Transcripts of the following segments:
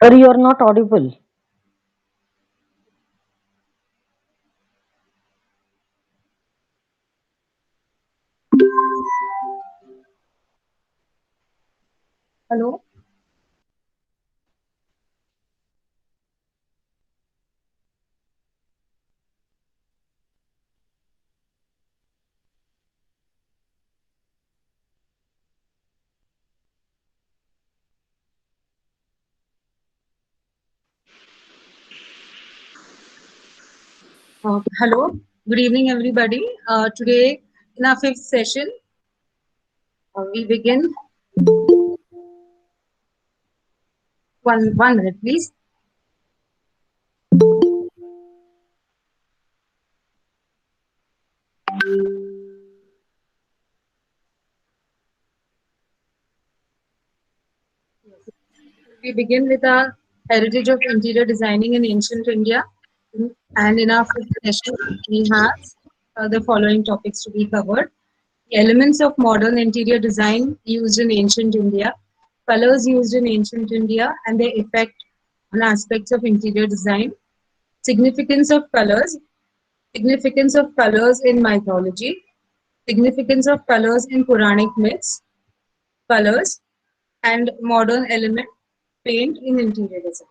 Sir, you are not audible. Hello. Hello. Good evening, everybody. Today, in our fifth session, we begin. One minute, please. We begin with our heritage of interior designing in ancient India. And in our fifth session, we have the following topics to be covered. The elements of modern interior design used in ancient India, colors used in ancient India and their effect on aspects of interior design, significance of colors, significance of colors in mythology, significance of colors in Puranic myths, colors, and modern element paint in interior design.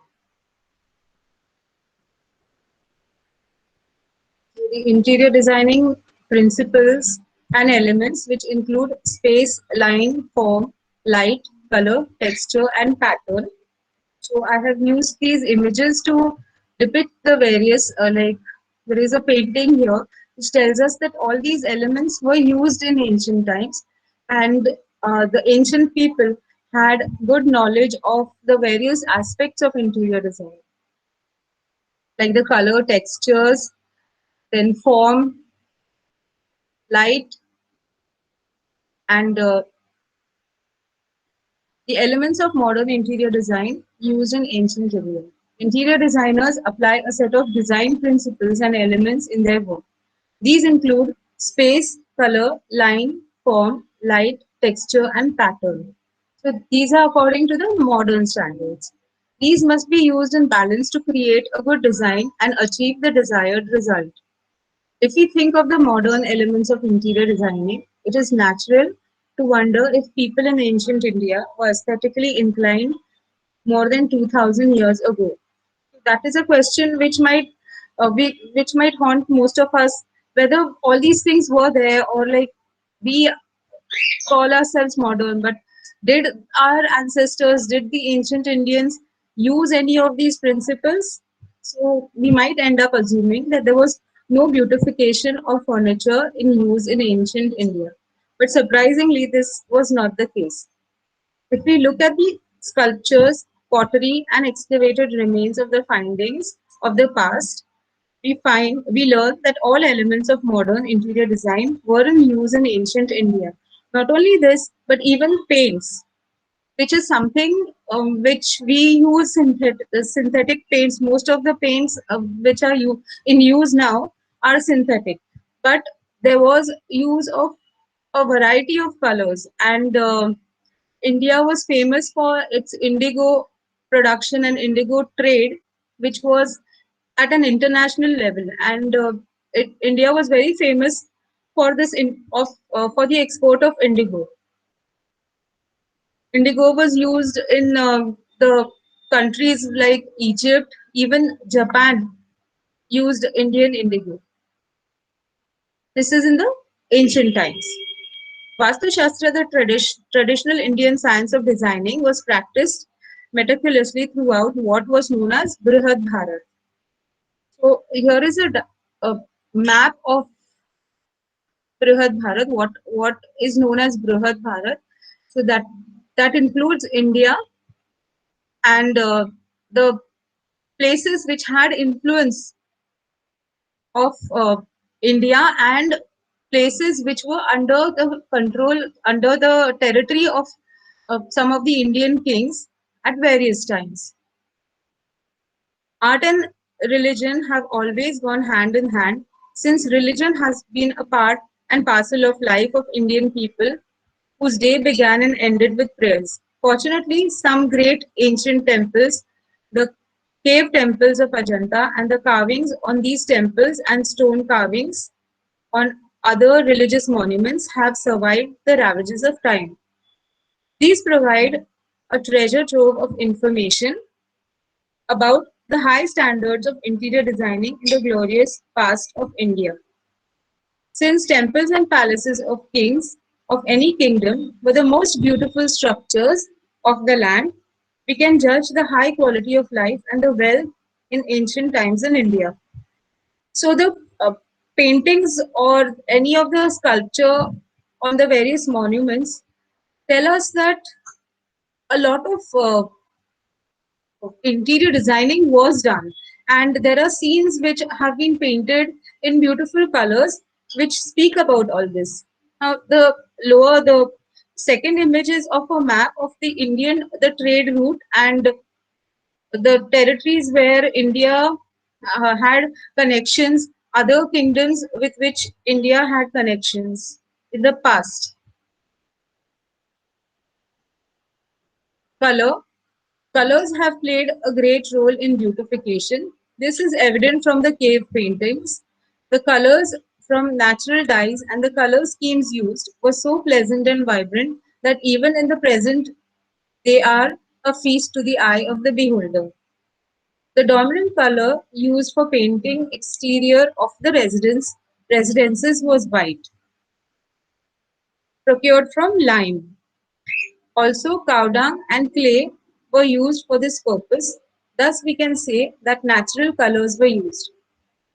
The interior designing principles and elements which include space, line, form, light, color, texture, and pattern. So I have used these images to depict the various, there is a painting here which tells us that all these elements were used in ancient times, and the ancient people had good knowledge of the various aspects of interior design, like the color, textures, then form, light, and the elements of modern interior design used in ancient India. Interior designers apply a set of design principles and elements in their work. These include space, color, line, form, light, texture, and pattern. So these are according to the modern standards. These must be used in balance to create a good design and achieve the desired result. If we think of the modern elements of interior designing, it is natural to wonder if people in ancient India were aesthetically inclined more than 2000 years ago. That is a question which might haunt most of us, whether all these things were there, or like we call ourselves modern, but did our ancestors, did the ancient Indians use any of these principles? So we might end up assuming that there was no beautification of furniture in use in ancient India. But surprisingly, this was not the case. If we look at the sculptures, pottery, and excavated remains of the findings of the past, we learn that all elements of modern interior design were in use in ancient India. Not only this, but even paints, which is something which we use synthetic paints. Most of the paints which are in use now are synthetic, but there was use of a variety of colors, and India was famous for its indigo production and indigo trade, which was at an international level. And India was very famous for for the export of indigo. Indigo was used in the countries like Egypt, even Japan used Indian indigo. This is in the ancient times. Vastu Shastra, the traditional Indian science of designing, was practiced meticulously throughout what was known as Brihad Bharat. So here is a map of Brihad Bharat, what is known as Brihad Bharat. So that includes India and the places which had influence of India, and places which were under the control, under the territory of some of the Indian kings at various times. Art and religion have always gone hand in hand, since religion has been a part and parcel of life of Indian people whose day began and ended with prayers. Fortunately, some great ancient temples, the cave temples of Ajanta and the carvings on these temples and stone carvings on other religious monuments have survived the ravages of time. These provide a treasure trove of information about the high standards of interior designing in the glorious past of India. Since temples and palaces of kings of any kingdom were the most beautiful structures of the land, we can judge the high quality of life and the wealth in ancient times in India. So the paintings or any of the sculpture on the various monuments tell us that a lot of interior designing was done, and there are scenes which have been painted in beautiful colors which speak about all this. Now the second image is of a map of the trade route and the territories where India had connections, other kingdoms with which India had connections in the past. Color. Colors have played a great role in beautification. This is evident from the cave paintings. The colors from natural dyes and the color schemes used were so pleasant and vibrant that even in the present they are a feast to the eye of the beholder. The dominant color used for painting exterior of the residences was white, procured from lime. Also, cow dung and clay were used for this purpose. Thus, we can say that natural colors were used.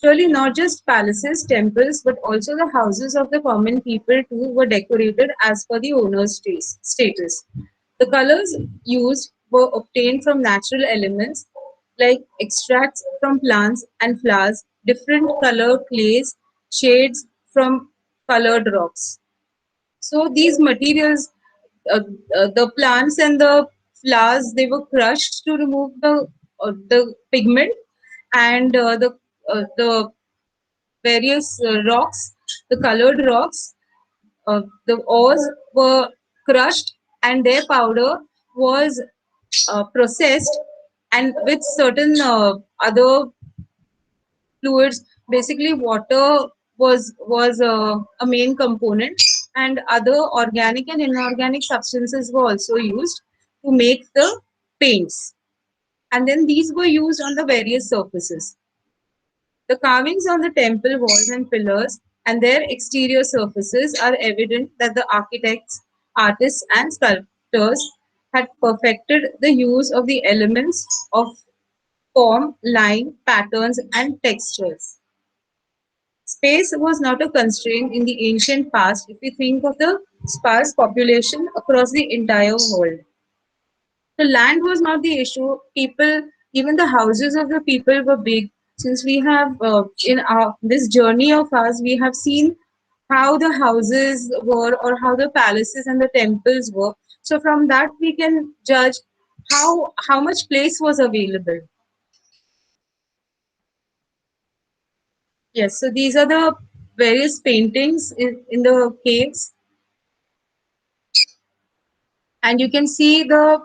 Surely, not just palaces, temples, but also the houses of the common people too were decorated as per the owner's status. The colors used were obtained from natural elements like extracts from plants and flowers, different color clays, shades from colored rocks. So these materials, uh, the plants and the flowers, they were crushed to remove the pigment, and the various rocks, the colored rocks, the ores were crushed, and their powder was processed, and with certain other fluids. Basically, water was a main component, and other organic and inorganic substances were also used to make the paints. And then these were used on the various surfaces. The carvings on the temple walls and pillars and their exterior surfaces are evident that the architects, artists, and sculptors had perfected the use of the elements of form, line, patterns, and textures. Space was not a constraint in the ancient past if we think of the sparse population across the entire world. The land was not the issue. People, even the houses of the people were big. Since we have in our this journey of ours, we have seen how the houses were or how the palaces and the temples were. So from that we can judge how much place was available. Yes, so these are the various paintings in the caves, and you can see the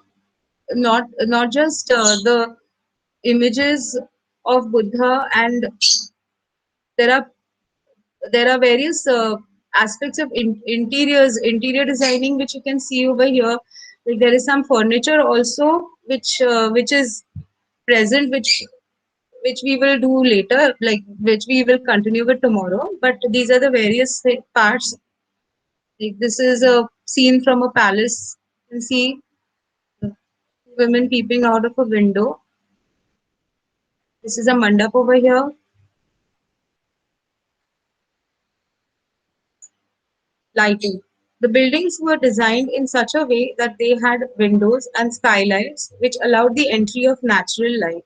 not just the images of Buddha, and there are there are various aspects of interior designing which you can see over here. Like there is some furniture also which is present, which we will do later, like which we will continue with tomorrow. But these are the various parts. Like this is a scene from a palace. You can see women peeping out of a window. This is a mandap over here. Lighting. The buildings were designed in such a way that they had windows and skylights which allowed the entry of natural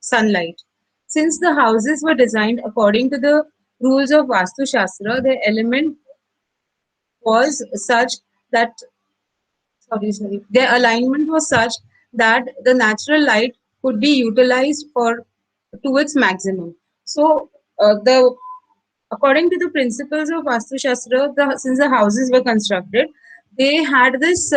sunlight. Since the houses were designed according to the rules of Vastu Shastra, the element was such that their alignment was such that the natural light could be utilized for to its maximum. So the according to the principles of Vastu Shastra, since the houses were constructed, they had this.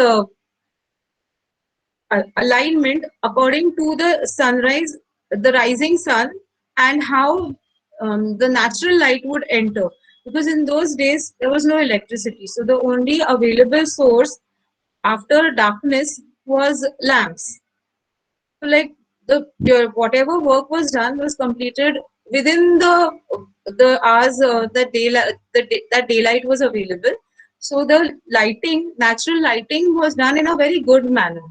alignment according to the rising sun, and how the natural light would enter. Because in those days there was no electricity, so the only available source after darkness was lamps. So like whatever work was done was completed within the hours that that daylight was available. So the lighting, natural lighting, was done in a very good manner.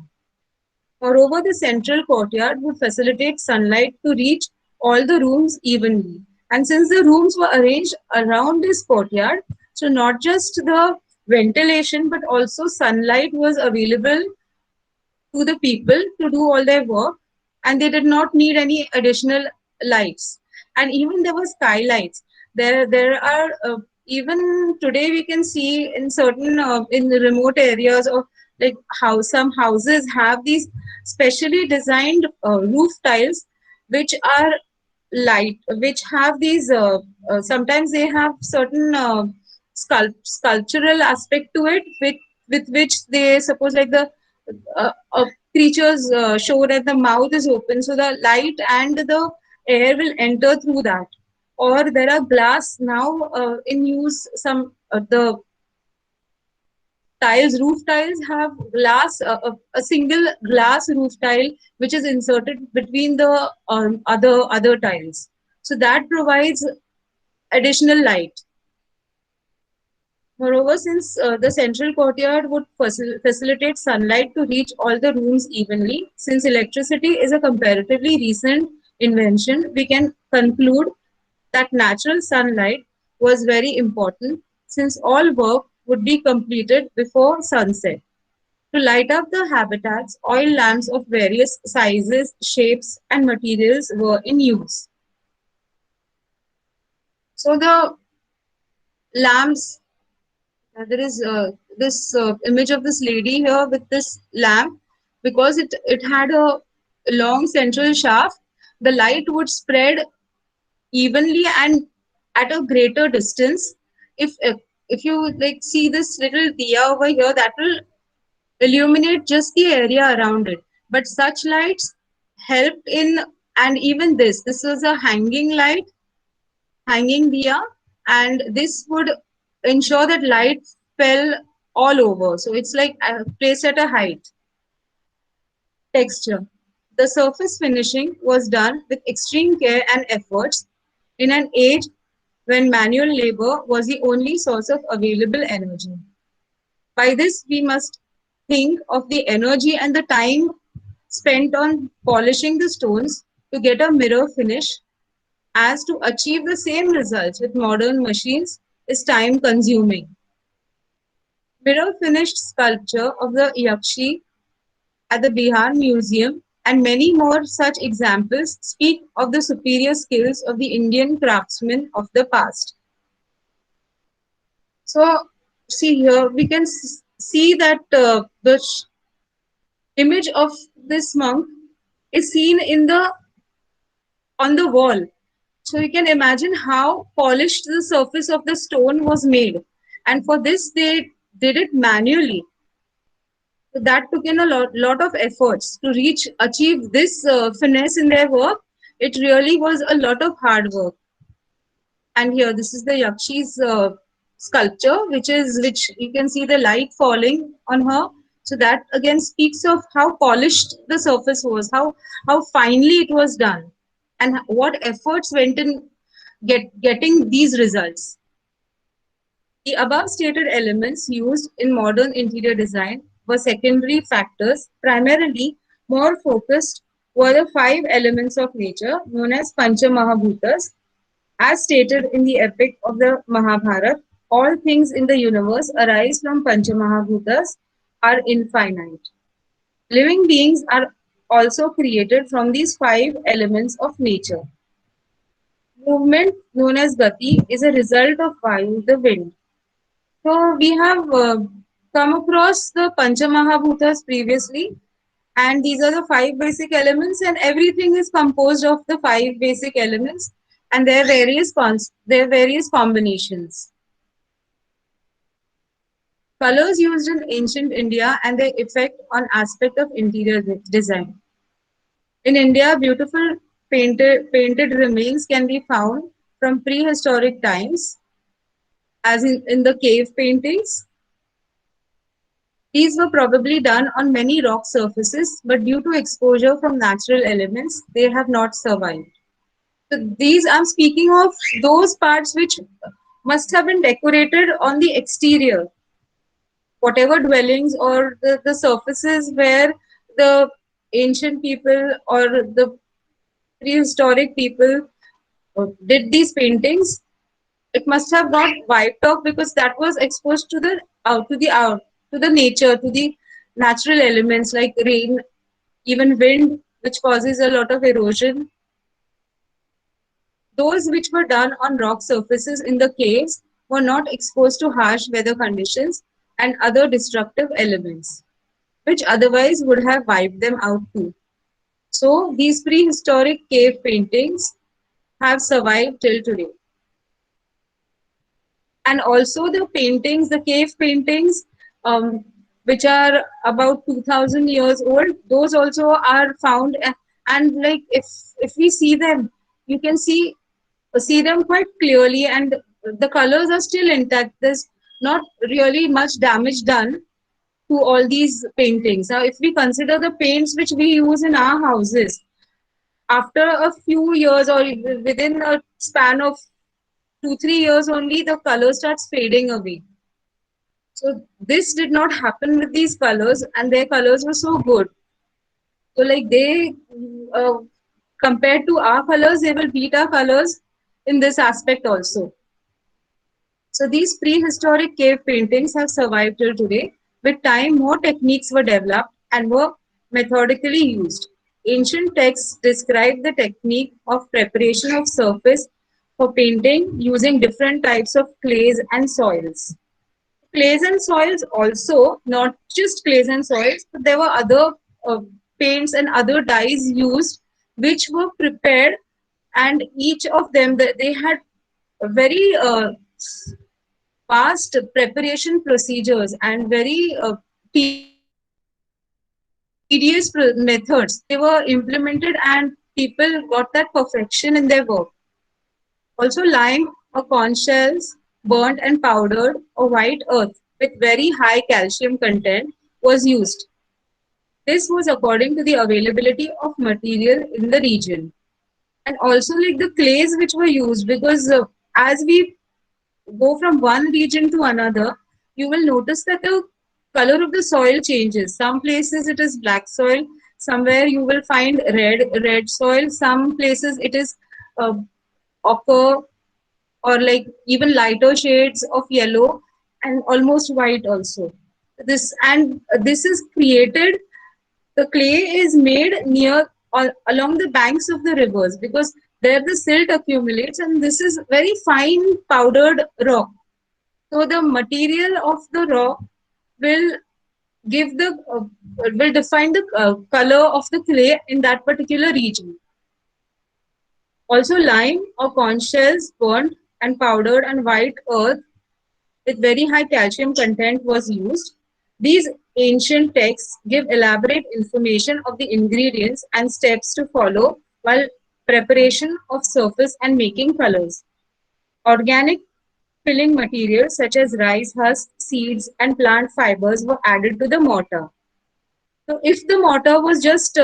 Moreover, the central courtyard would facilitate sunlight to reach all the rooms evenly. And since the rooms were arranged around this courtyard, so not just the ventilation but also sunlight was available to the people to do all their work, and they did not need any additional lights. And even there were skylights. There are even today we can see in certain in the remote areas, or like how some houses have these specially designed roof tiles which are light, which have these sometimes they have certain sculptural aspect to it, with which they suppose like the creatures show that the mouth is open, so the light and the air will enter through that. Or there are glass now in use. Some the tiles, roof tiles, have glass, a single glass roof tile which is inserted between the other tiles. So that provides additional light. Moreover, since the central courtyard would facilitate sunlight to reach all the rooms evenly, since electricity is a comparatively recent invention, we can conclude that natural sunlight was very important, since all work would be completed before sunset. To light up the habitats, oil lamps of various sizes, shapes, and materials were in use. So the lamps, there is this image of this lady here with this lamp. Because it had a long central shaft, the light would spread evenly and at a greater distance. If you like see this little diya over here, that will illuminate just the area around it. But such lights helped in, and even this was a hanging light, hanging diya, and this would ensure that light fell all over. So it's like placed at a height. Texture. The surface finishing was done with extreme care and efforts in an age when manual labor was the only source of available energy. By this, we must think of the energy and the time spent on polishing the stones to get a mirror finish, as to achieve the same results with modern machines is time consuming. Mirror finished sculpture of the Yakshi at the Bihar Museum and many more such examples speak of the superior skills of the Indian craftsmen of the past. So, see here, we can see that the image of this monk is seen in the on the wall. So you can imagine how polished the surface of the stone was made. And for this, they did it manually. So that took in a lot of efforts to achieve this finesse in their work. It really was a lot of hard work. And here, this is the Yakshi's sculpture, which you can see the light falling on her. So that again speaks of how polished the surface was, how finely it was done, and what efforts went in getting these results. The above stated elements used in modern interior design were secondary factors. Primarily, more focused were the five elements of nature known as Pancha Mahabhutas. As stated in the epic of the Mahabharata, all things in the universe arise from Pancha Mahabhutas, are infinite. Living beings are also created from these five elements of nature. Movement, known as Gati, is a result of Vayu, the wind. So we have come across the Panchamahabhutas previously, and these are the five basic elements, and everything is composed of the five basic elements, and their various combinations. Colors used in ancient India and their effect on aspect of interior design. In India, beautiful painted remains can be found from prehistoric times, as in the cave paintings. These were probably done on many rock surfaces, but due to exposure from natural elements, they have not survived. So these, I'm speaking of those parts which must have been decorated on the exterior, whatever dwellings or the surfaces where the ancient people or the prehistoric people did these paintings. It must have got wiped off because that was exposed to the out to the nature, to the natural elements like rain, even wind, which causes a lot of erosion. Those which were done on rock surfaces in the caves were not exposed to harsh weather conditions and other destructive elements, which otherwise would have wiped them out too. So these prehistoric cave paintings have survived till today. And also the paintings, the cave paintings, which are about 2000 years old, those also are found. And like if we see them, you can see them quite clearly, and the colors are still intact. There's not really much damage done to all these paintings. Now, if we consider the paints which we use in our houses, after a few years or within a span of 2 3 years only, the color starts fading away. So this did not happen with these colors, and their colors were so good. So like they, uh, compared to our colors, they will beat our colors in this aspect also. So these prehistoric cave paintings have survived till today. With time, more techniques were developed and were methodically used. Ancient texts describe the technique of preparation of surface for painting using different types of clays and soils. Clays and soils also, not just clays and soils, but there were other uh, paints and other dyes used which were prepared, and each of them they had a very fast preparation procedures and very tedious methods. They were implemented and people got that perfection in their work. Also, lime or conch shells, burnt and powdered, or white earth with very high calcium content was used. This was according to the availability of material in the region. And also, like the clays which were used, because as we go from one region to another, you will notice that the color of the soil changes. Some places it is black soil, somewhere you will find red soil, some places it is uh, ochre or like even lighter shades of yellow and almost white also. This is created, the clay is made near along the banks of the rivers because there the silt accumulates and this is very fine powdered rock. So the material of the rock will give the will define the color of the clay in that particular region. Also, lime or conch shells burnt and powdered and white earth with very high calcium content was used. These ancient texts give elaborate information of the ingredients and steps to follow while preparation of surface and making colors. Organic filling materials such as rice husks, seeds, and plant fibers were added to the mortar. So, if the mortar was just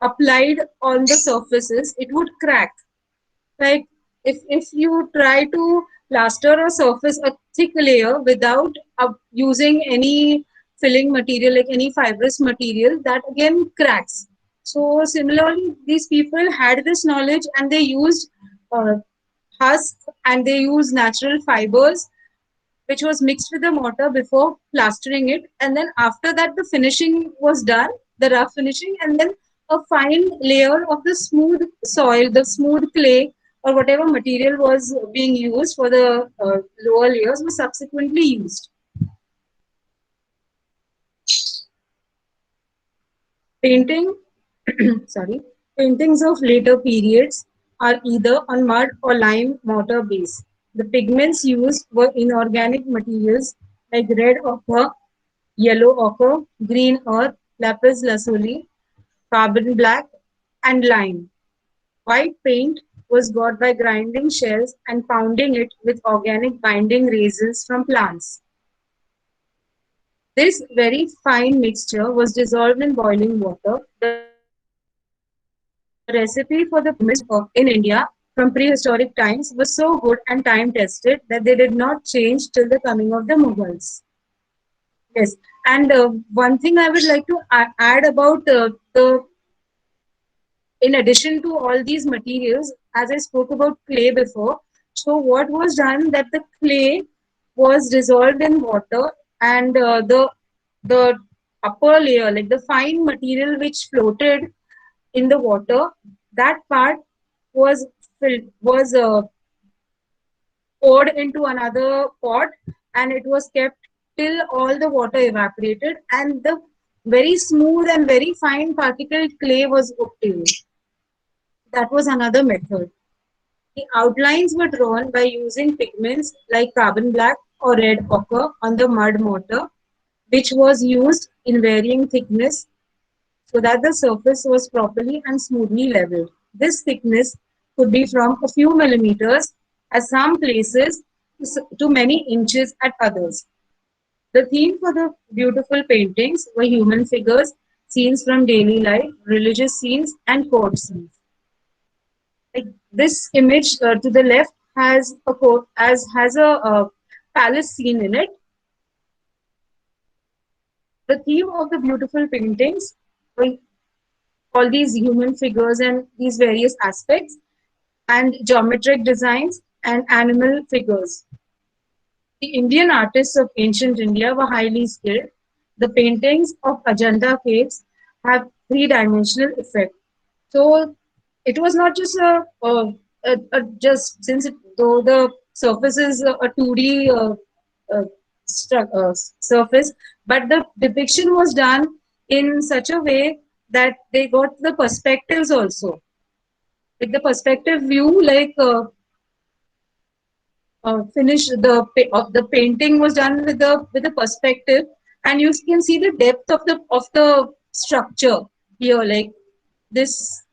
applied on the surfaces, it would crack. Like if you try to plaster a surface, a thick layer without using any filling material, like any fibrous material, that again cracks. So similarly, these people had this knowledge and they used uh, husk and they used natural fibers which was mixed with the mortar before plastering it, and then after that the finishing was done, the rough finishing, and then a fine layer of the smooth soil, the smooth clay or whatever material was being used for the lower layers was subsequently used. Painting, sorry, paintings of later periods are either on mud or lime mortar base. The pigments used were inorganic materials like red ochre yellow ochre, green earth, lapis lazuli, carbon black, and lime. White paint was got by grinding shells and pounding it with organic binding resins from plants. This very fine mixture was dissolved in boiling water. The recipe for the pigments in India from prehistoric times was so good and time tested that they did not change till the coming of the Mughals. Yes, and one thing I would like to add about the in addition to all these materials, as I spoke about clay before, so what was done that the clay was dissolved in water and the upper layer, like the fine material which floated in the water, that part was poured into another pot and it was kept till all the water evaporated and the very smooth and very fine particle clay was obtained. That was another method. The outlines were drawn by using pigments like carbon black or red ochre on the mud mortar, which was used in varying thickness so that the surface was properly and smoothly leveled. This thickness could be from a few millimeters at some places to many inches at others. The theme for the beautiful paintings were human figures, scenes from daily life, religious scenes, and court scenes. Like this image to the left has a palace scene in it. The theme of the beautiful paintings were all these human figures and these various aspects and geometric designs and animal figures. The Indian artists of ancient India were highly skilled. The paintings of Ajanta caves have three-dimensional effect. So it was not just just since though the surface is a 2D uh, surface, but the depiction was done in such a way that they got the perspectives also. Like the perspective view, like finish of the painting was done with the perspective, and you can see the depth of the structure here. Like this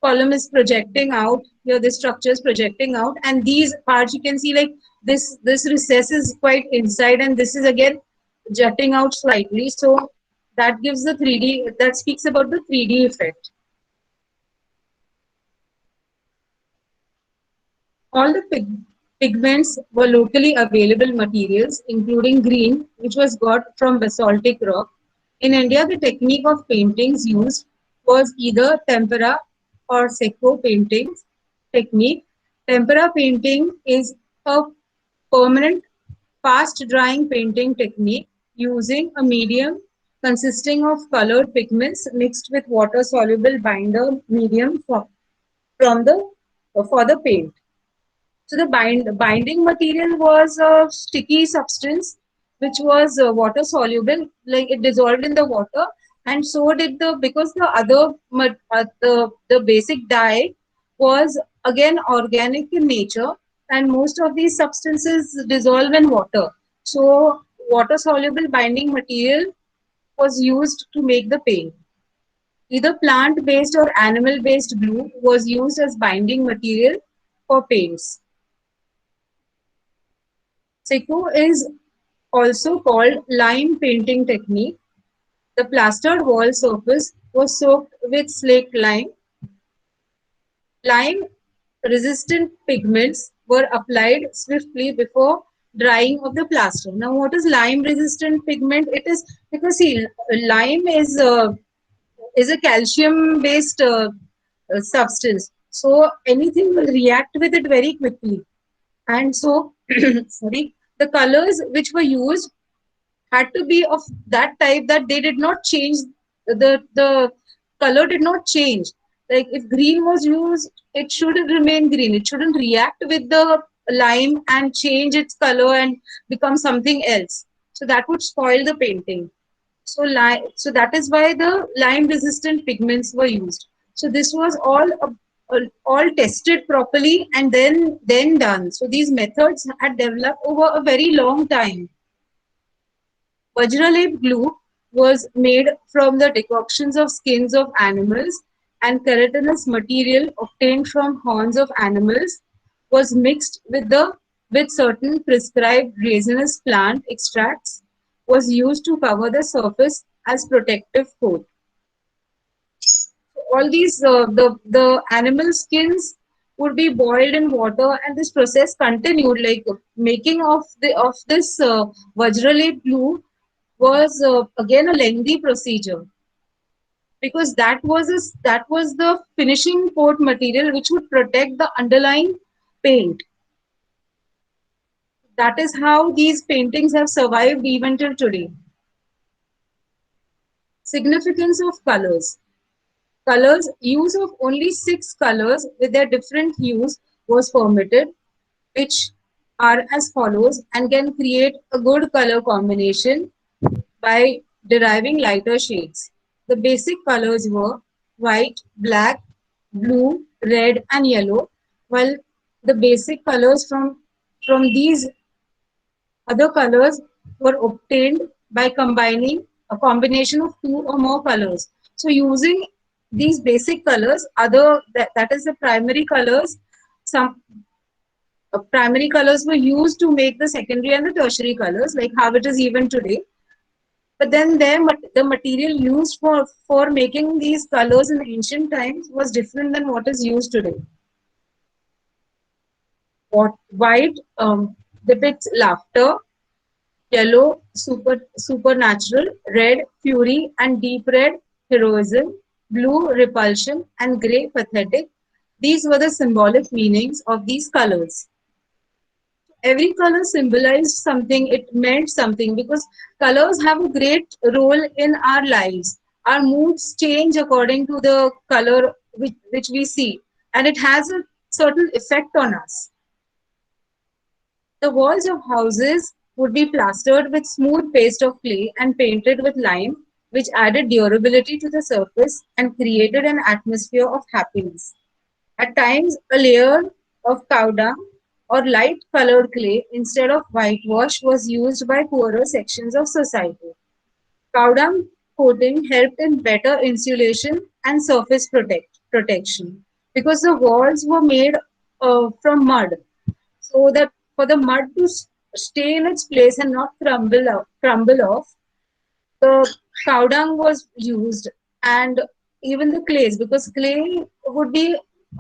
column is projecting out here, this structure is projecting out, and these parts you can see like this recess is quite inside, and this is again jutting out slightly. So that gives the 3D, that speaks about the 3D effect. All the pigments were locally available materials, including green, which was got from basaltic rock. In India, the technique of paintings used was either tempera or secco painting technique. Tempera painting is a permanent, fast drying painting technique using a medium consisting of colored pigments mixed with water soluble binder medium from the for the paint. So the binding material was a sticky substance which was water soluble, like it dissolved in the water, and so did the because the other the basic dye was again organic in nature, and most of these substances dissolve in water. So water soluble binding material was used to make the paint. Either plant based or animal based glue was used as binding material for paints. Seco is also called lime painting technique. The plastered wall surface was soaked with slaked lime. Lime resistant pigments were applied swiftly before drying of the plaster. Now, what is lime resistant pigment? It is because see, lime is a calcium based substance. So anything will react with it very quickly. And so, sorry, the colors which were used had to be of that type that they did not change, the color did not change. Like if green was used, it should remain green, it shouldn't react with the lime and change its color and become something else, so that would spoil the painting. So so that is why the lime resistant pigments were used. So this was all tested properly and then done. So these methods had developed over a very long time. Vajralep glue was made from the decoctions of skins of animals, and keratinous material obtained from horns of animals was mixed with certain prescribed resinous plant extracts was used to cover the surface as protective coat. All these the animal skins would be boiled in water, and this process continued. Like making of this Vajralep glue was again a lengthy procedure, because that was the finishing coat material which would protect the underlying paint. That is how these paintings have survived even till today. Significance of colors. Colors, use of only 6 colors with their different hues was permitted, which are as follows and can create a good color combination by deriving lighter shades. The basic colors were white, black, blue, red, and yellow, while the basic colors from these other colors were obtained by combining a combination of 2 or more colors. So using these basic colors, that is the primary colors, some primary colors were used to make the secondary and the tertiary colors, like how it is even today. But then the material used for making these colors in ancient times was different than what is used today. White depicts laughter, yellow supernatural, red fury and deep red heroism, blue repulsion, and grey pathetic. These were the symbolic meanings of these colors. Every color symbolized something, it meant something, because colors have a great role in our lives. Our moods change according to the color which we see, and it has a certain effect on us. The walls of houses would be plastered with smooth paste of clay and painted with lime, which added durability to the surface and created an atmosphere of happiness. At times, a layer of cow dung or light colored clay instead of whitewash was used by poorer sections of society. Cow dung coating helped in better insulation and surface protection, because the walls were made from mud, so that for the mud to stay in its place and not crumble off, the cow dung was used, and even the clays, because clay would be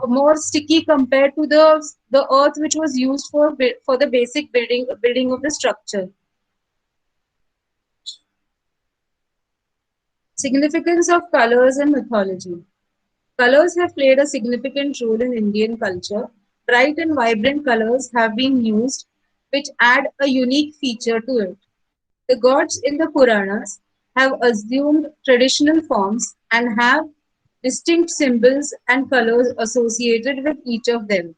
more sticky compared to the earth which was used for the basic building of the structure. Significance of colors in mythology. Colors have played a significant role in Indian culture. Bright and vibrant colors have been used, which add a unique feature to it. The gods in the Puranas have assumed traditional forms and have distinct symbols and colors associated with each of them.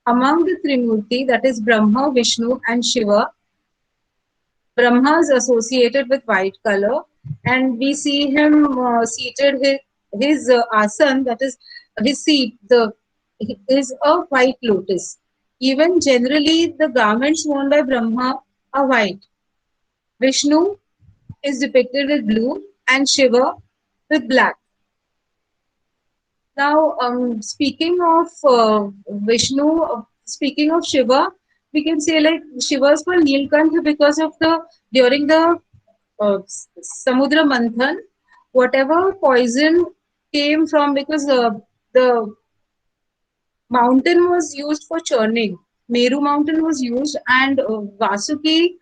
Among the Trimurti, that is Brahma, Vishnu, and Shiva, Brahma is associated with white color, and we see him seated his asan, that is his seat, is a white lotus. Even generally, the garments worn by Brahma are white. Vishnu is depicted with blue and Shiva with black. Now, speaking of Vishnu, speaking of Shiva, we can say like Shiva is called Nilkantha because of the during the Samudra Manthan, whatever poison came from, because the mountain was used for churning. Meru mountain was used, and Vasuki,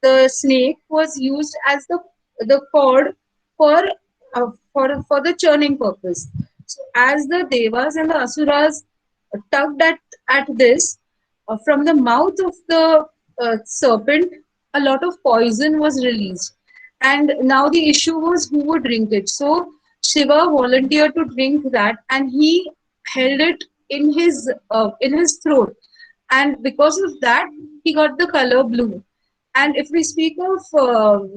the snake, was used as the cord for for the churning purpose. So as the devas and the asuras tugged at this, from the mouth of the serpent, a lot of poison was released, and now the issue was who would drink it. So Shiva volunteered to drink that, and he held it in his throat, and because of that, he got the color blue. And if we speak of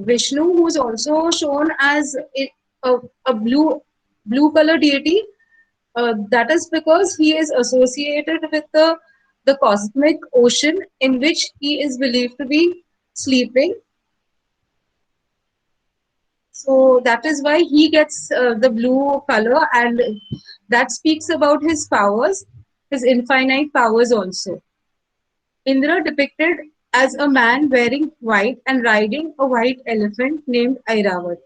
Vishnu, who is also shown as a, a blue color deity, that is because he is associated with the cosmic ocean in which he is believed to be. sleeping. So that is why he gets the blue color, and that speaks about his powers, his infinite powers also. Indra depicted as a man wearing white and riding a white elephant named Airavat.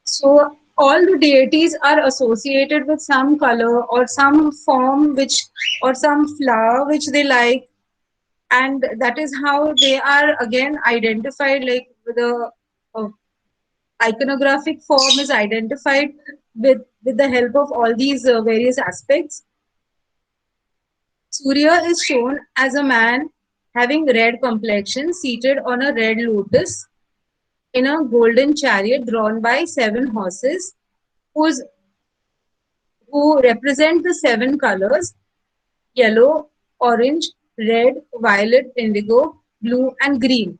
So all the deities are associated with some color or some form which or some flower which they like, and that is how they are again identified. Like the uh, iconographic form is identified with the help of all these various aspects. Surya is shown as a man having red complexion, seated on a red lotus in a golden chariot drawn by seven horses, whose who represent the seven colors: yellow, orange, red, violet, indigo, blue, and green.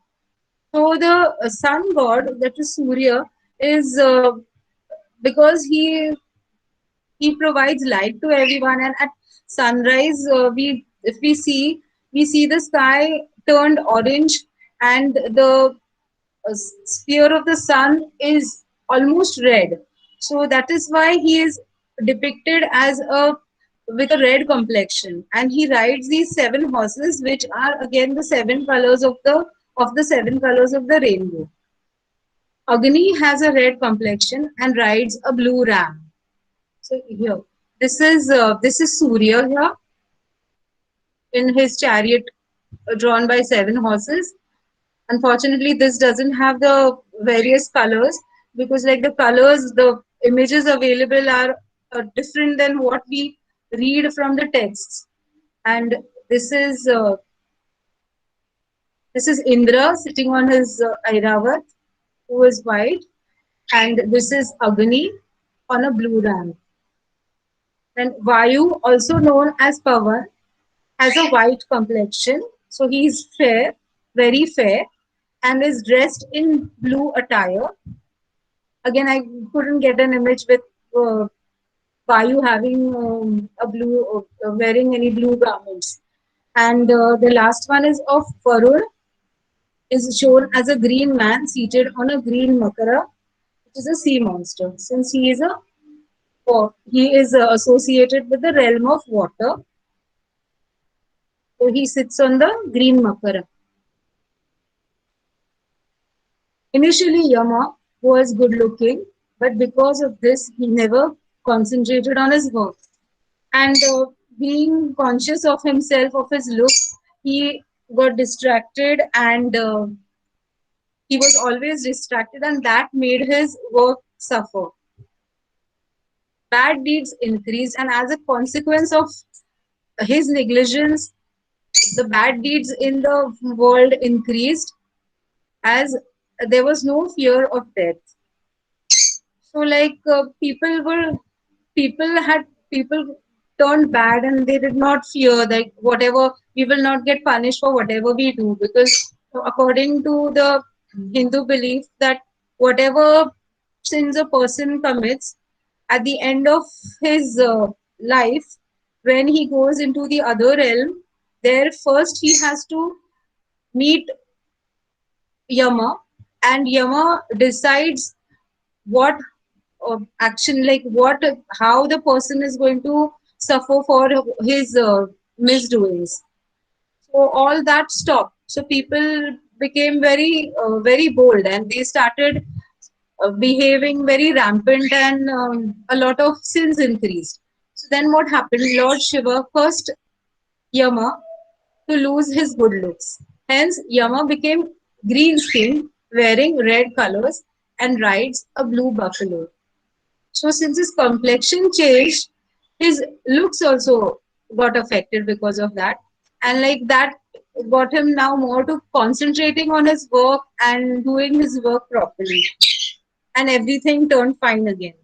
So the sun god, that is Surya, is because he provides light to everyone, and at sunrise, we if we see the sky turned orange, and the sphere of the sun is almost red. So that is why he is depicted as a with a red complexion, and he rides these seven horses, which are again the seven colors of the seven colors of the rainbow. Agni has a red complexion and rides a blue ram. So here, this is Surya here in his chariot drawn by seven horses. Unfortunately, this doesn't have the various colors, because like the colors, the images available are different than what we read from the texts. And this is uh, this is Indra sitting on his Airavat, who is white, and this is Agni on a blue ram. Then Vayu, also known as Pavan, has a white complexion, so he is fair, very fair, and is dressed in blue attire. Again, I couldn't get an image with Vayu having a blue, wearing any blue garments. And the last one is of Varun, is shown as a green man seated on a green makara, which is a sea monster. Since he is associated with the realm of water, so he sits on the green makara. Initially, Yama was good looking, but because of this, he never concentrated on his work. And being conscious of himself, of his looks, he got distracted, and he was always distracted, and that made his work suffer. Bad deeds increased, and as a consequence of his negligence, the bad deeds in the world increased, as there was no fear of death. So like people had people turned bad, and they did not fear like whatever, we will not get punished for whatever we do, because according to the Hindu belief that whatever sins a person commits at the end of his life, when he goes into the other realm, there first he has to meet Yama, and Yama decides what action, like what, how the person is going to suffer for his misdoings. So all that stopped. So people became very bold, and they started behaving very rampant, and a lot of sins increased. So then what happened? Lord Shiva cursed Yama to lose his good looks. Hence, Yama became green skinned, wearing red colors, and rides a blue buffalo. So since his complexion changed, his looks also got affected because of that. And like that got him now more to concentrating on his work and doing his work properly. And everything turned fine again.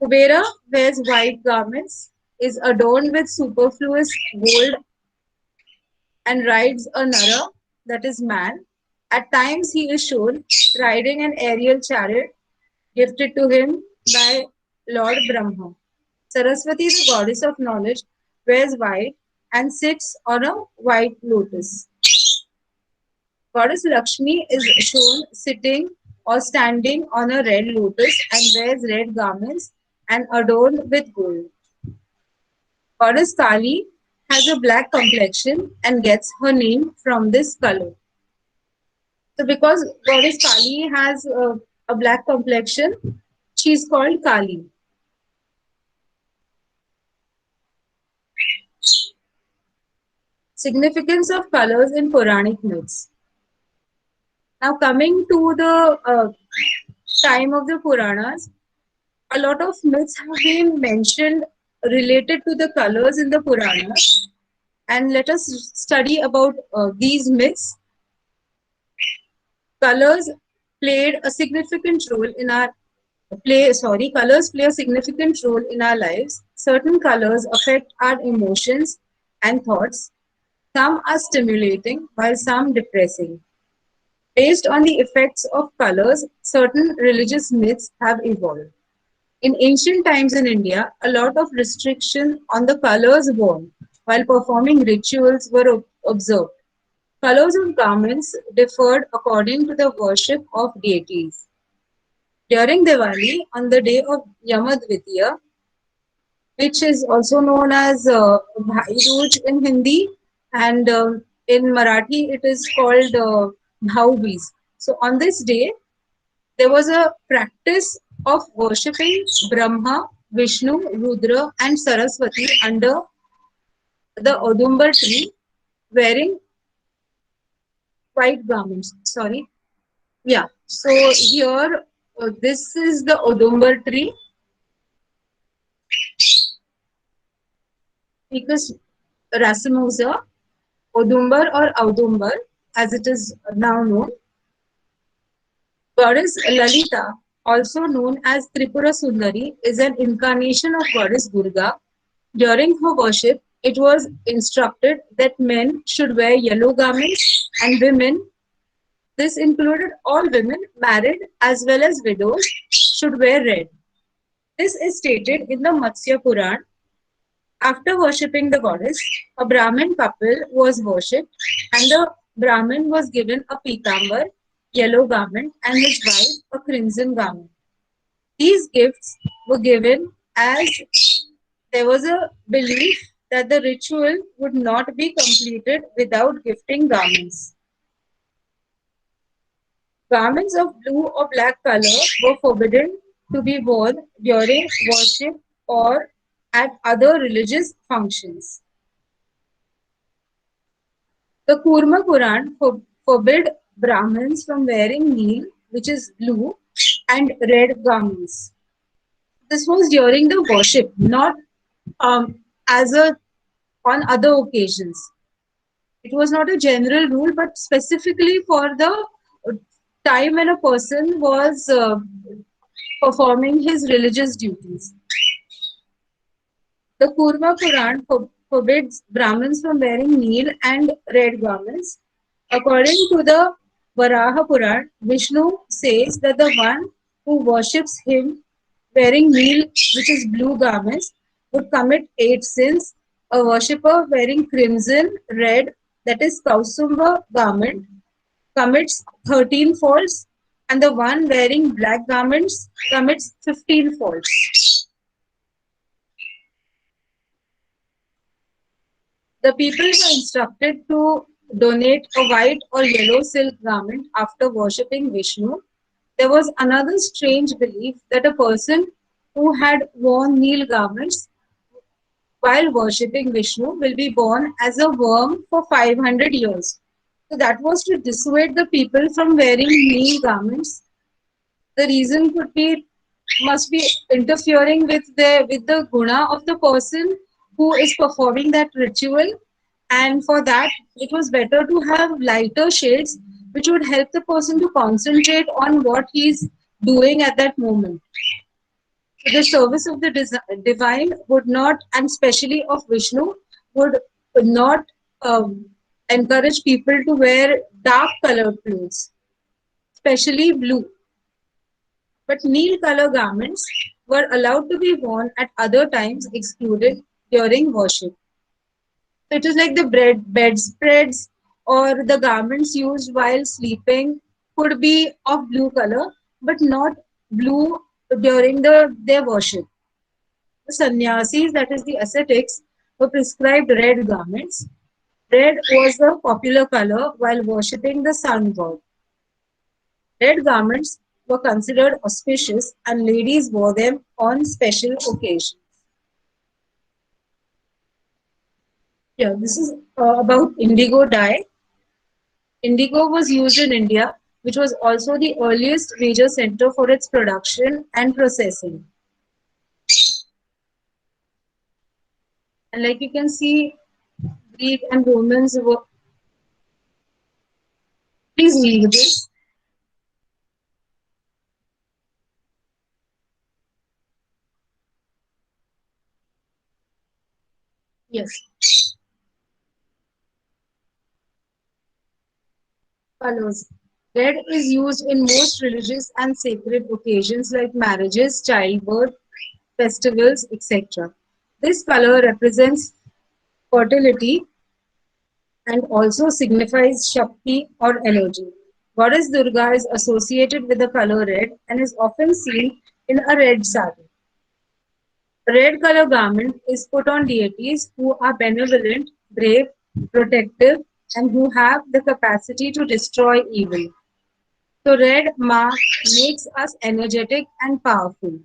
Kubera wears white garments, is adorned with superfluous gold, and rides a Nara, that is man. At times he is shown riding an aerial chariot gifted to him by Lord Brahma. Saraswati, the goddess of knowledge, wears white and sits on a white lotus. Goddess Lakshmi is shown sitting or standing on a red lotus and wears red garments and adorned with gold. Goddess Kali has a black complexion and gets her name from this color. So, because Goddess Kali has a black complexion, she is called Kali. Significance of colors in Puranic myths. Now, coming to the time of the Puranas, a lot of myths have been mentioned related to the colors in the Puranas. And let us study about these myths. Colors played a significant role in our colors play a significant role in our lives. Certain colors affect our emotions and thoughts. Some are stimulating while some depressing. Based on the effects of colors, certain religious myths have evolved. In ancient times in India, a lot of restriction on the colors worn while performing rituals were observed. Colors of garments differed according to the worship of deities. During Diwali, on the day of Yamadvitiya, which is also known as Bhai Dooj in Hindi, and in Marathi it is called Bhau Beej. So on this day, there was a practice of worshipping Brahma, Vishnu, Rudra, and Saraswati under the Odumbar tree, wearing white garments. Sorry. Yeah. So here, this is the Odumbar tree. Ficus racemosa, Odumbar or Audumbar, as it is now known. Goddess Lalita, also known as Tripura Sundari, is an incarnation of Goddess Durga. During her worship, it was instructed that men should wear yellow garments and women, this included all women, married as well as widows, should wear red. This is stated in the Matsya Puran. After worshipping the goddess, a Brahmin couple was worshipped and the Brahmin was given a pitambar, yellow garment, and his wife a crimson garment. These gifts were given as there was a belief that the ritual would not be completed without gifting garments. Garments of blue or black color were forbidden to be worn during worship or at other religious functions. The Kurma Puran forbid Brahmins from wearing neel, which is blue, and red garments. This was during the worship, not as a on other occasions. It was not a general rule, but specifically for the time when a person was performing his religious duties. The Kurma Puran forbids Brahmins from wearing neel and red garments. According to the Varaha Puran, Vishnu says that the one who worships him wearing neel, which is blue garments, would commit 8 sins. A worshipper wearing crimson, red, that is Kausumba garment, commits 13 faults, and the one wearing black garments commits 15 faults. The people were instructed to donate a white or yellow silk garment after worshipping Vishnu. There was another strange belief that a person who had worn neel garments while worshipping Vishnu will be born as a worm for 500 years. So that was to dissuade the people from wearing neel garments. The reason could be must be interfering with the guna of the person who is performing that ritual, and for that it was better to have lighter shades which would help the person to concentrate on what he's doing at that moment. So the service of the divine would not, and especially of Vishnu, would not encourage people to wear dark colored clothes, especially blue. But neat color garments were allowed to be worn at other times, excluded during worship. So it is like the bedspreads or the garments used while sleeping could be of blue color, but not blue during their worship. The sannyasis, that is the ascetics, were prescribed red garments. Red was the popular color while worshipping the sun god. Red garments were considered auspicious and ladies wore them on special occasions. Yeah, this is about indigo dye. Indigo was used in India, which was also the earliest major center for its production and processing. And like you can see, Greek and Romans were. Please read this. Yes. Colors. Red is used in most religious and sacred occasions like marriages, childbirth, festivals, etc. This color represents fertility and also signifies Shakti or energy. Goddess Durga is associated with the color red and is often seen in a red sari. A red color garment is put on deities who are benevolent, brave, protective, and who have the capacity to destroy evil. So red makes us energetic and powerful.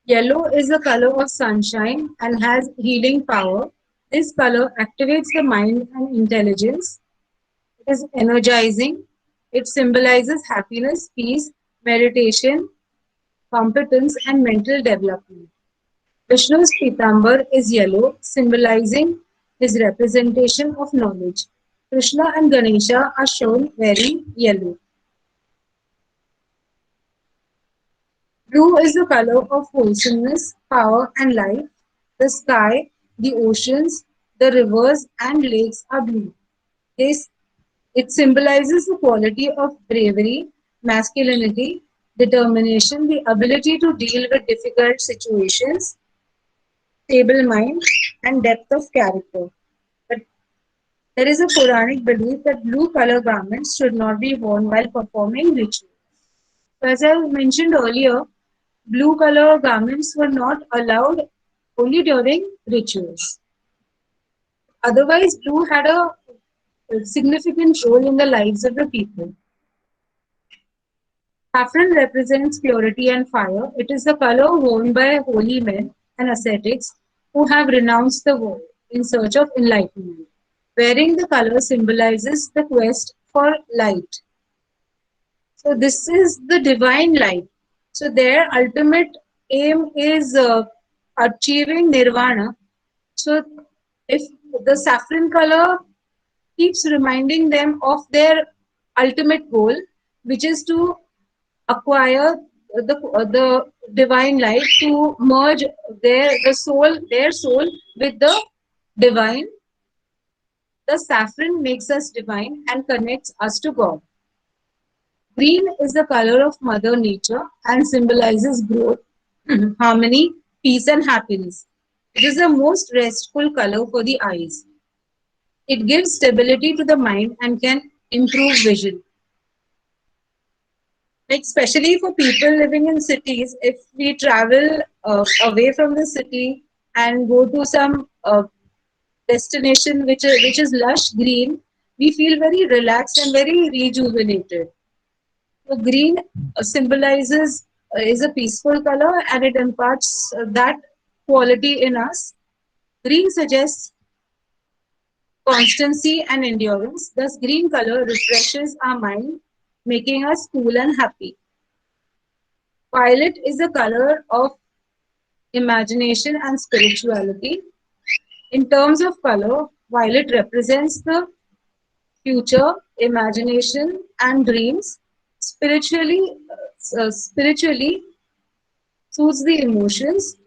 Yellow is the color of sunshine and has healing power. This color activates the mind and intelligence. It is energizing. It symbolizes happiness, peace, meditation, competence, and mental development. Vishnu's Pitambar is yellow, symbolizing his representation of knowledge. Krishna and Ganesha are shown wearing yellow. Blue is the color of wholesomeness, power, and life. The sky, the oceans, the rivers, and lakes are blue. This It symbolizes the quality of bravery, masculinity, determination, the ability to deal with difficult situations, stable mind, and depth of character. But there is a Quranic belief that blue color garments should not be worn while performing rituals. So as I mentioned earlier, blue color garments were not allowed only during rituals. Otherwise, blue had a significant role in the lives of the people. Saffron represents purity and fire. It is the color worn by holy men and ascetics who have renounced the world in search of enlightenment. Wearing the color symbolizes the quest for light. So, this is the divine light. So, their ultimate aim is achieving nirvana. So, if the saffron color keeps reminding them of their ultimate goal, which is to acquire the divine light, to merge their soul with the divine. The saffron makes us divine and connects us to God. Green is the color of Mother Nature and symbolizes growth, harmony, peace, and happiness. It is the most restful color for the eyes. It gives stability to the mind and can improve vision. Like especially for people living in cities, if we travel away from the city and go to some destination which is lush green, we feel very relaxed and very rejuvenated. So green symbolizes is a peaceful color and it imparts that quality in us. Green suggests constancy and endurance. Thus, green color refreshes our mind, making us cool and happy. Violet is the color of imagination and spirituality. In terms of color, violet represents the future, imagination, and dreams. Spiritually soothes the emotions,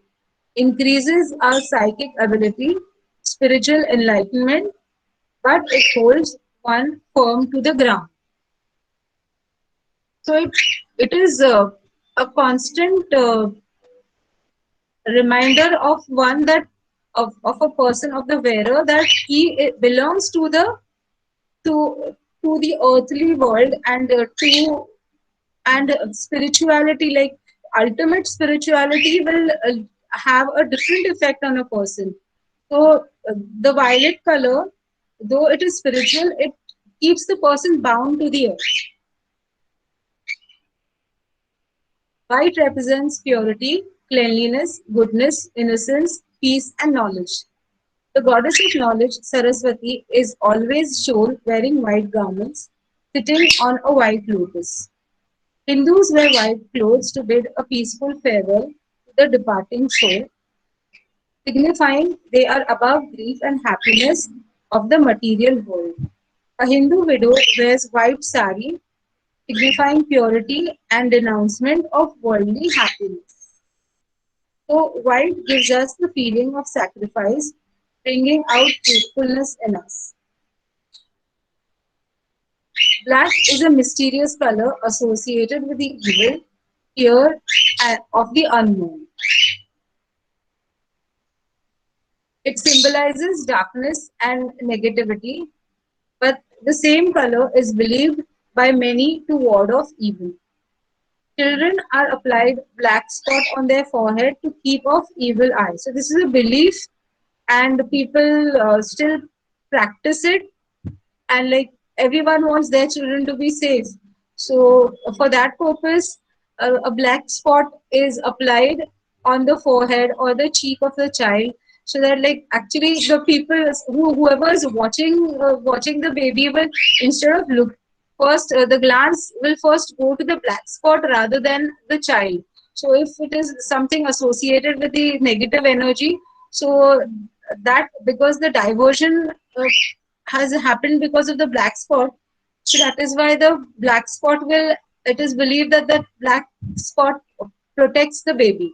increases our psychic ability, spiritual enlightenment, but it holds one firm to the ground. So it is a constant reminder of one that of a person, of the wearer, that he belongs to to the earthly world, and spirituality, like ultimate spirituality, will have a different effect on a person. So the violet color, though it is spiritual, it keeps the person bound to the earth. White represents purity, cleanliness, goodness, innocence, peace, and knowledge. The goddess of knowledge, Saraswati, is always shown wearing white garments, sitting on a white lotus. Hindus wear white clothes to bid a peaceful farewell to the departing soul, signifying they are above grief and happiness of the material world. A Hindu widow wears white sari, signifying purity and renouncement of worldly happiness. So, white gives us the feeling of sacrifice, bringing out truthfulness in us. Black is a mysterious color associated with the evil, fear of the unknown. It symbolizes darkness and negativity, but the same color is believed by many to ward off evil. Children are applied black spot on their forehead to keep off evil eye. So this is a belief, and people still practice it, and like everyone wants their children to be safe. So for that purpose, a black spot is applied on the forehead or the cheek of the child, so that like actually the people whoever is watching the baby will, instead of look first, the glance will first go to the black spot rather than the child. So if it is something associated with the negative energy, so that, because the diversion has happened because of the black spot, so that is why the black spot will, it is believed that the black spot protects the baby.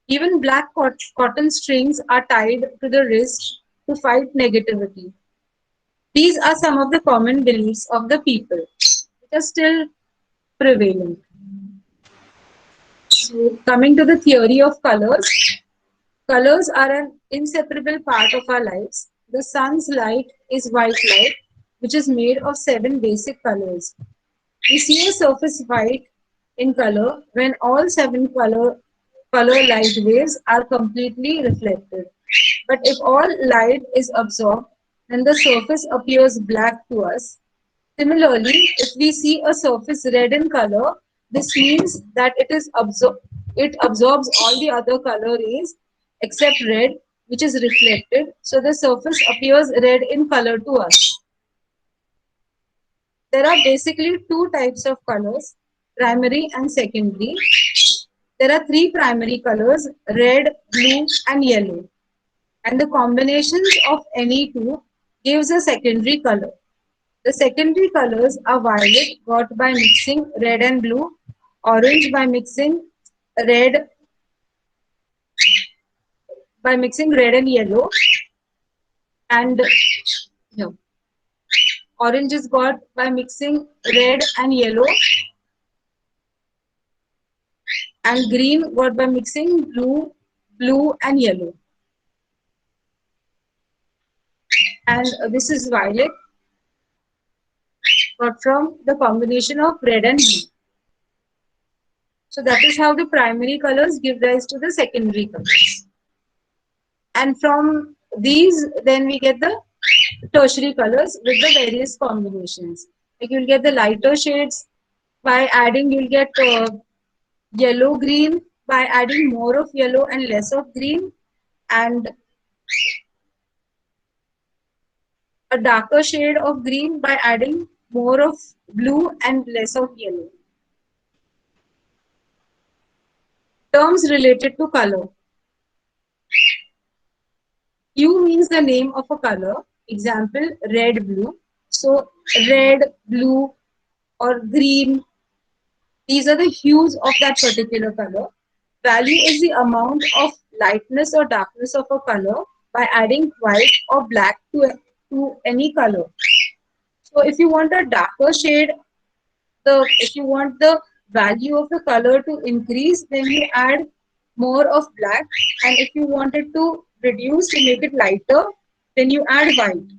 Even black cotton strings are tied to the wrist to fight negativity. These are some of the common beliefs of the people, which are still prevalent. So, coming to the theory of colors, colors are an inseparable part of our lives. The sun's light is white light, which is made of seven basic colors. We see a surface white in color when all seven color light waves are completely reflected. But if all light is absorbed, then the surface appears black to us. Similarly, if we see a surface red in color, this means that it absorbs all the other color rays except red, which is reflected. So the surface appears red in color to us. There are basically two types of colors, primary and secondary. There are three primary colors, red, blue, and yellow. And the combinations of any two gives a secondary color. The secondary colors are violet, got by mixing red and blue, orange red by mixing red and yellow, and no, orange is got by mixing red and yellow, and green got by mixing blue and yellow. And this is violet, got from the combination of red and blue. So that is how the primary colors give rise to the secondary colors. And from these, then we get the tertiary colors with the various combinations. Like you'll get the lighter shades by adding, you'll get yellow green by adding more of yellow and less of green, and a darker shade of green by adding more of blue and less of yellow. Terms related to color. Hue means the name of a color. Example, red, blue. So red, blue, or green, these are the hues of that particular color. Value is the amount of lightness or darkness of a color by adding white or black to any color. So if you want a darker shade, if you want the value of the color to increase, then you add more of black, and if you wanted to reduce to make it lighter, then you add white.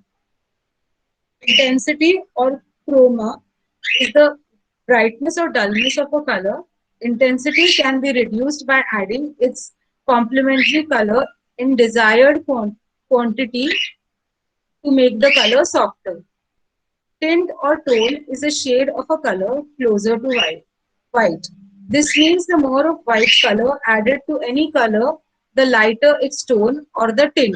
Intensity or chroma is the brightness or dullness of a color. Intensity can be reduced by adding its complementary color in desired quantity to make the color softer. Tint or tone is a shade of a color closer to white. This means the more of white color added to any color, the lighter its tone or the tint.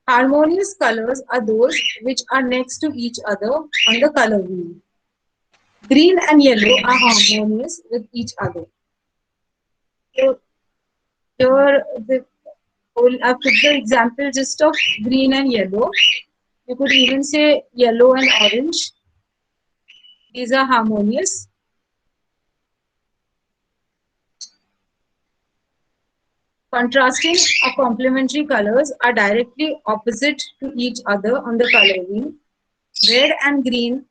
Harmonious colors are those which are next to each other on the color wheel. Green and yellow are harmonious with each other. So here I've put the example just of green and yellow. You could even say yellow and orange. These are harmonious. Contrasting or complementary colors are directly opposite to each other on the color wheel. Red and green,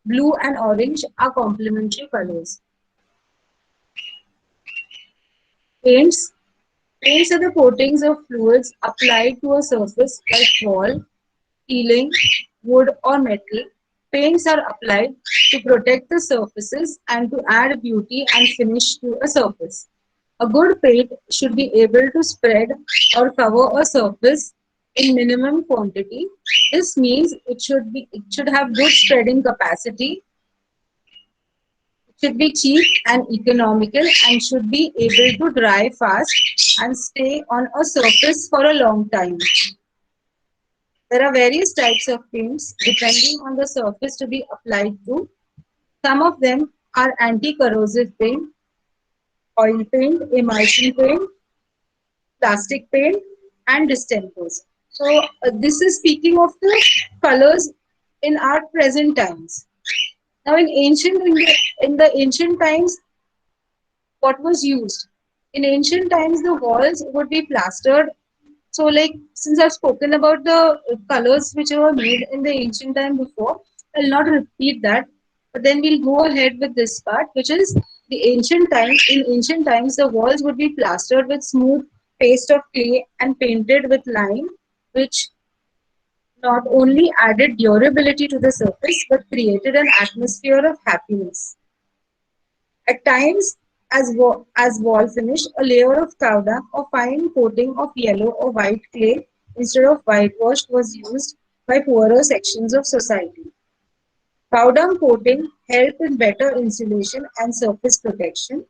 blue and orange are complementary colors. Paints. Paints are the coatings of fluids applied to a surface like wall, ceiling, wood or metal. Paints are applied to protect the surfaces and to add beauty and finish to a surface. A good paint should be able to spread or cover a surface in minimum quantity. This means it should have good spreading capacity, should be cheap and economical, and should be able to dry fast and stay on a surface for a long time. There are various types of paints depending on the surface to be applied to. Some of them are anti-corrosive paint, oil paint, emulsion paint, plastic paint, and distempers. So this is speaking of the colors in our present times. Now in the ancient times, what was used? In ancient times, the walls would be plastered. So, like, since I've spoken about the colors which were made in the ancient time before, I'll not repeat that. But then we'll go ahead with this part, which is the ancient times. In ancient times, the walls would be plastered with smooth paste of clay and painted with lime, which not only added durability to the surface but created an atmosphere of happiness. At times, as wall finish, a layer of powder or fine coating of yellow or white clay instead of whitewash was used by poorer sections of society. Powder coating helped in better insulation and surface protection.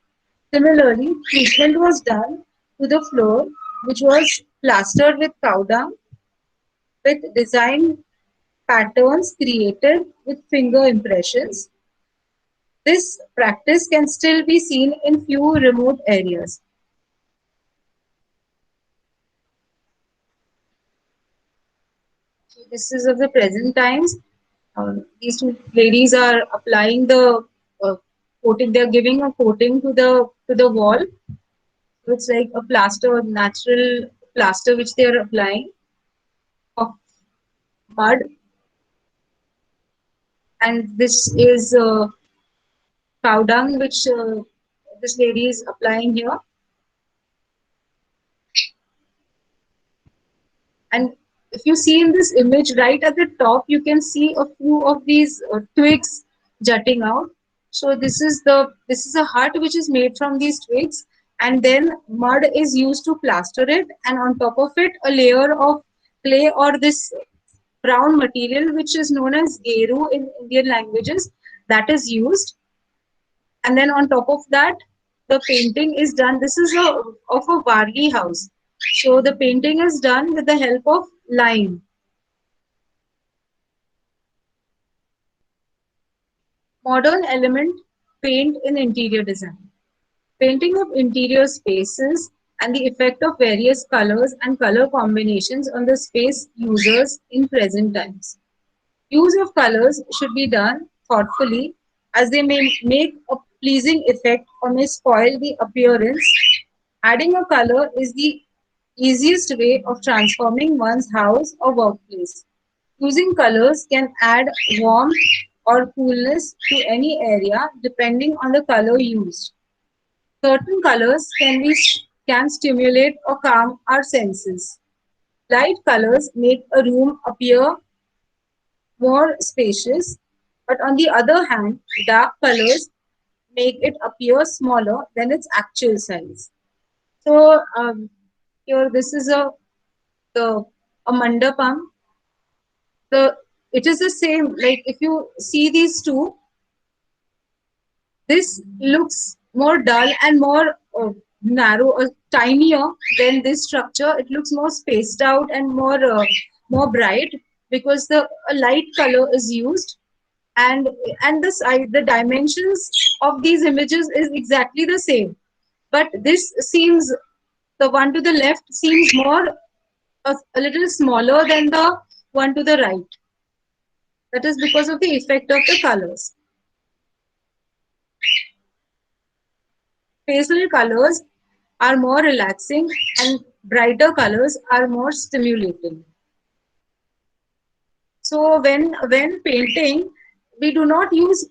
Similarly, treatment was done to the floor, which was plastered with powder with design patterns created with finger impressions. This practice can still be seen in few remote areas. So this is of the present times. These two ladies are applying the coating. They are giving a coating to the wall. So it's like a plaster, natural plaster which they are applying of mud. And this is cow dung which this lady is applying here. And if you see in this image right at the top, you can see a few of these twigs jutting out. So this is a hut which is made from these twigs, and then mud is used to plaster it, and on top of it a layer of clay or this brown material which is known as geru in Indian languages, that is used, and then on top of that the painting is done. This is of a Varli house. So the painting is done with the help of lime. Modern element paint in interior design. Painting of interior spaces and the effect of various colors and color combinations on the space users in present times. Use of colors should be done thoughtfully as they may make a pleasing effect or may spoil the appearance. Adding a color is the easiest way of transforming one's house or workplace. Using colors can add warmth or coolness to any area depending on the color used. Certain colors can stimulate or calm our senses. Light colors make a room appear more spacious, but on the other hand, dark colors make it appear smaller than its actual size. So here this is the a mandapam. The it is the same. Like if you see these two, this looks more dull and more narrow or tinier than this structure. It looks more spaced out and more bright because the a light color is used, and the dimensions of these images is exactly the same. But this seems the one to the left seems more a little smaller than the one to the right. That is because of the effect of the colors. Pastel colors are more relaxing and brighter colors are more stimulating. So when painting, we do not use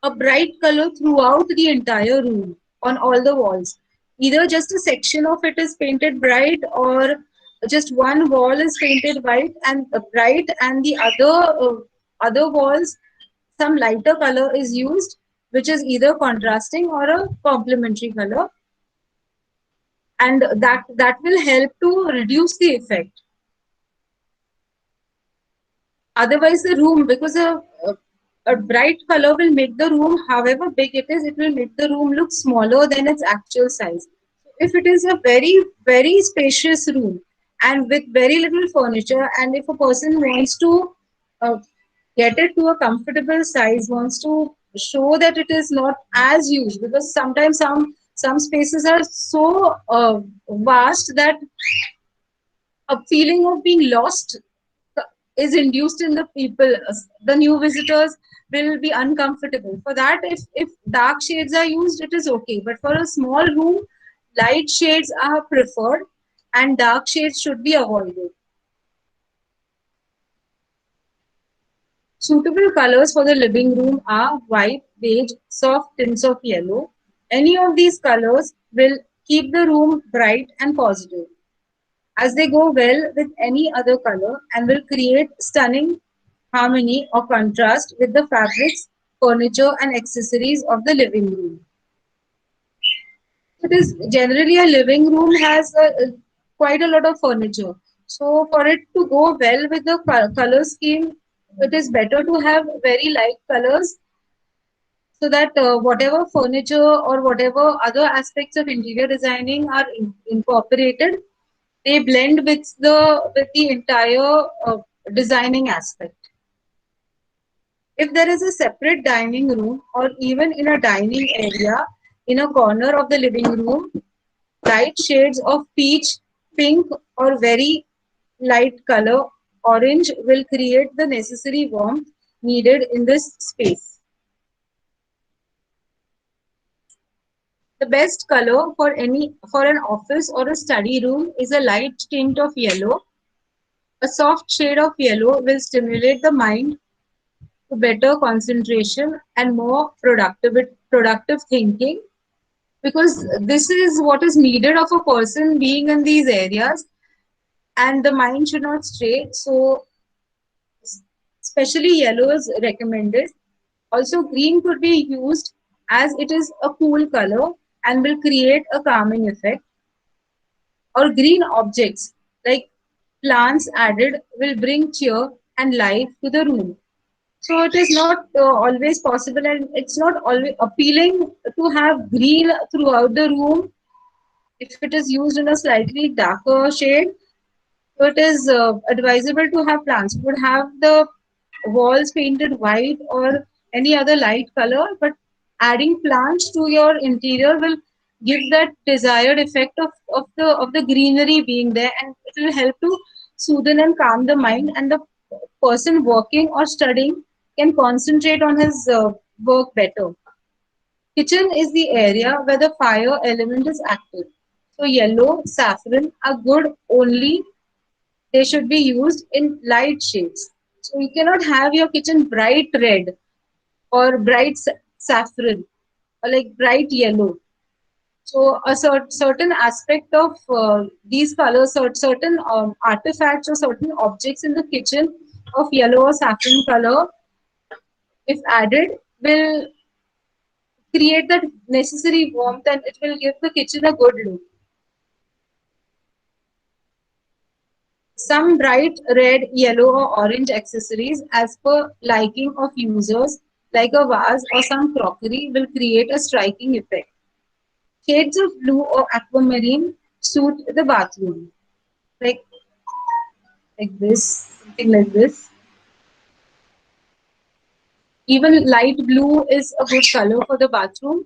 a bright color throughout the entire room on all the walls. Either just a section of it is painted bright, or just one wall is painted white and bright, and the other walls some lighter color is used, which is either contrasting or a complementary color, and that will help to reduce the effect. Otherwise, the room, because a bright color will make the room, however big it is, it will make the room look smaller than its actual size. If it is a very spacious room and with very little furniture, and if a person wants to uh, get it to a comfortable size, wants to show that it is not as huge, because sometimes some spaces are so vast that a feeling of being lost is induced in the people. The new visitors will be uncomfortable. For that, if dark shades are used, it is okay. But for a small room, light shades are preferred and dark shades should be avoided. Suitable colors for the living room are white, beige, soft tints of yellow. Any of these colors will keep the room bright and positive, as they go well with any other color and will create stunning harmony or contrast with the fabrics, furniture, and accessories of the living room. It is generally a living room has quite a lot of furniture. So for it to go well with the color scheme, it is better to have very light colors, so that whatever furniture or whatever other aspects of interior designing are incorporated, they blend with the entire designing aspect. If there is a separate dining room or even in a dining area in a corner of the living room, light shades of peach, pink, or very light color orange will create the necessary warmth needed in this space. The best color for an office or a study room is a light tint of yellow. A soft shade of yellow will stimulate the mind to better concentration and more productive thinking, because this is what is needed of a person being in these areas, and the mind should not stray. So especially yellow is recommended. Also green could be used as it is a cool color and will create a calming effect, or green objects like plants added will bring cheer and life to the room. So it is not always possible, and it's not always appealing to have green throughout the room if it is used in a slightly darker shade. So it is advisable to have plants. You would have the walls painted white or any other light color, but adding plants to your interior will give that desired effect of the greenery being there, and it will help to soothe and calm the mind, and the person working or studying can concentrate on his work better. Kitchen is the area where the fire element is active. So yellow, saffron are good, only they should be used in light shades. So you cannot have your kitchen bright red or bright saffron or like bright yellow. So a certain aspect of these colors, certain artifacts or certain objects in the kitchen of yellow or saffron color, if added, will create that necessary warmth and it will give the kitchen a good look. Some bright red, yellow, or orange accessories, as per liking of users, like a vase or some crockery, will create a striking effect. Shades of blue or aquamarine suit the bathroom, like this, something like this. Even light blue is a good color for the bathroom.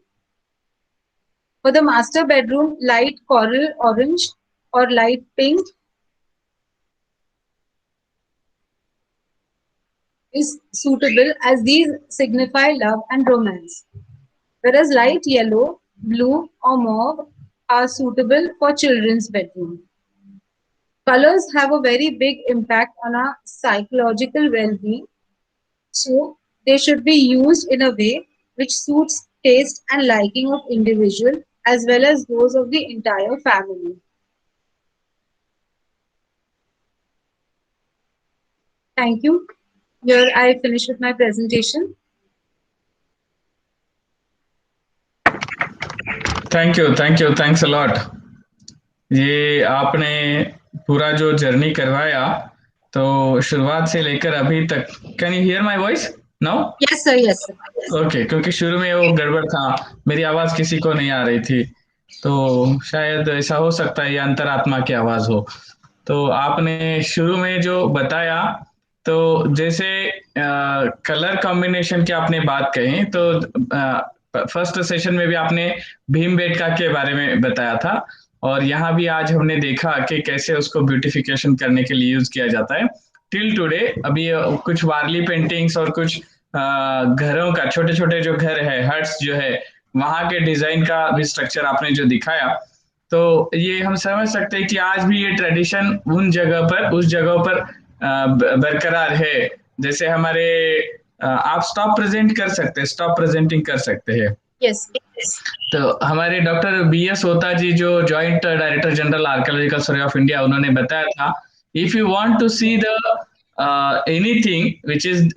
For the master bedroom, light coral orange or light pink is suitable as these signify love and romance. Whereas light yellow, blue, or mauve are suitable for children's bedroom. Colors have a very big impact on our psychological well-being, so they should be used in a way which suits taste and liking of individual as well as those of the entire family. Thank you. Here I finish with my presentation. Thank you thanks a lot. ये आपने पूरा जो journey करवाया, तो शुरुआत से लेकर अभी तक। Can you here my voice now? Yes, sir. Yes, sir. Okay, क्योंकि शुरू में वो गड़बड़ था, मेरी आवाज किसी को नहीं आ रही थी, तो शायद ऐसा हो सकता है ये अंतरात्मा की आवाज हो। तो आपने शुरू में जो बताया, तो जैसे कलर कॉम्बिनेशन की आपने बात कही, तो फर्स्ट सेशन में भी आपने भीमबेटका के बारे में बताया था, और यहाँ भी आज हमने देखा कि कैसे उसको ब्यूटिफिकेशन करने के लिए यूज किया जाता है। टिल टुडे अभी कुछ वारली पेंटिंग्स और कुछ घरों का, छोटे छोटे जो घर है, हट्स जो है, वहां के डिजाइन का भी स्ट्रक्चर आपने जो दिखाया, तो ये हम समझ सकते हैं कि आज भी ये ट्रेडिशन उन जगह पर, उस जगहों पर बरकरार है। जैसे हमारे आप स्टॉप प्रेजेंट कर सकते हैं, स्टॉप प्रेजेंटिंग कर सकते हैं। Yes. तो हमारे डॉक्टर बी.एस. होता जी, जो joint director general archaeological survey of India, उन्होंने बताया था, if you want to see the anything which is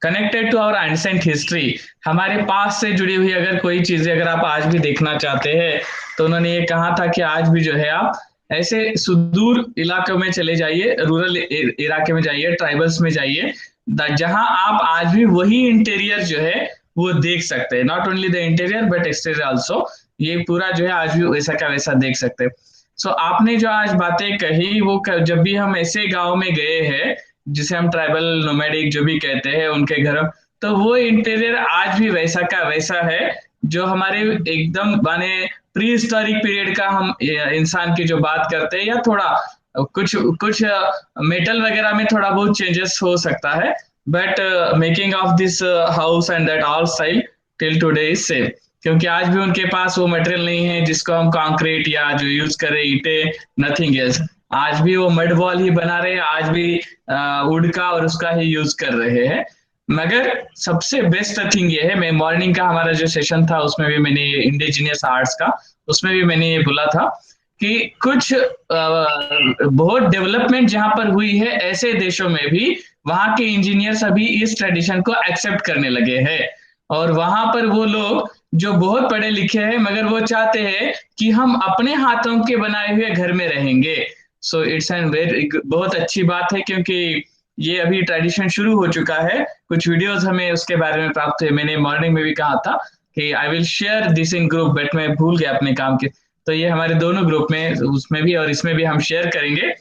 connected to our ancient history, हमारे पास से जुड़ी हुई अगर कोई चीजें अगर आप आज भी देखना चाहते हैं, तो उन्होंने ये कहा था कि आज भी जो है आप ऐसे सुदूर इलाकों में चले जाइए, रूरल इलाके में जाइए, ट्राइबल्स में जाइए, जहां आप आज भी वही इंटीरियर जो है वो देख सकते हैं। Not only the interior but exterior also, ये पूरा जो है आज भी वैसा का वैसा देख सकते हैं। सो आपने जो आज बातें कही, वो जब भी हम ऐसे गांव में गए हैं जिसे हम ट्राइबल नोमैडिक जो भी कहते हैं उनके घर, तो वो इंटीरियर आज भी वैसा का वैसा है जो हमारे एकदम माने प्री हिस्टोरिक पीरियड का हम इंसान की जो बात करते हैं, या थोड़ा कुछ कुछ मेटल वगैरह में थोड़ा बहुत चेंजेस हो सकता है, but making of this house and that all style till today is same, क्योंकि आज भी उनके पास वो मटेरियल नहीं है जिसको हम कंक्रीट या जो यूज करें ईंटे, नथिंग एल्स। आज भी वो मड वॉल ही बना रहे हैं, आज भी वुड का और उसका ही यूज कर रहे हैं। मगर सबसे बेस्ट थिंग ये है, मैं मॉर्निंग का हमारा जो सेशन था उसमें भी मैंने इंडिजिनियस आर्ट्स का, उसमें भी मैंने ये बोला था कि कुछ बहुत डेवलपमेंट जहां पर हुई है ऐसे देशों में भी वहां के इंजीनियर्स अभी इस ट्रेडिशन को एक्सेप्ट करने लगे हैं, और वहां पर वो लोग जो बहुत पढ़े लिखे हैं मगर वो चाहते हैं कि हम अपने हाथों के बनाए हुए घर में रहेंगे। सो इट्स एन वेरी बहुत अच्छी बात है, क्योंकि ये अभी ट्रेडिशन शुरू हो चुका है। कुछ वीडियोस हमें उसके बारे में प्राप्त हुए, मैंने मॉर्निंग में भी कहा था कि I will share this in group, but मैं भूल गया अपने काम के, तो ये हमारे दोनों ग्रुप में, उसमें भी और इसमें भी हम शेयर करेंगे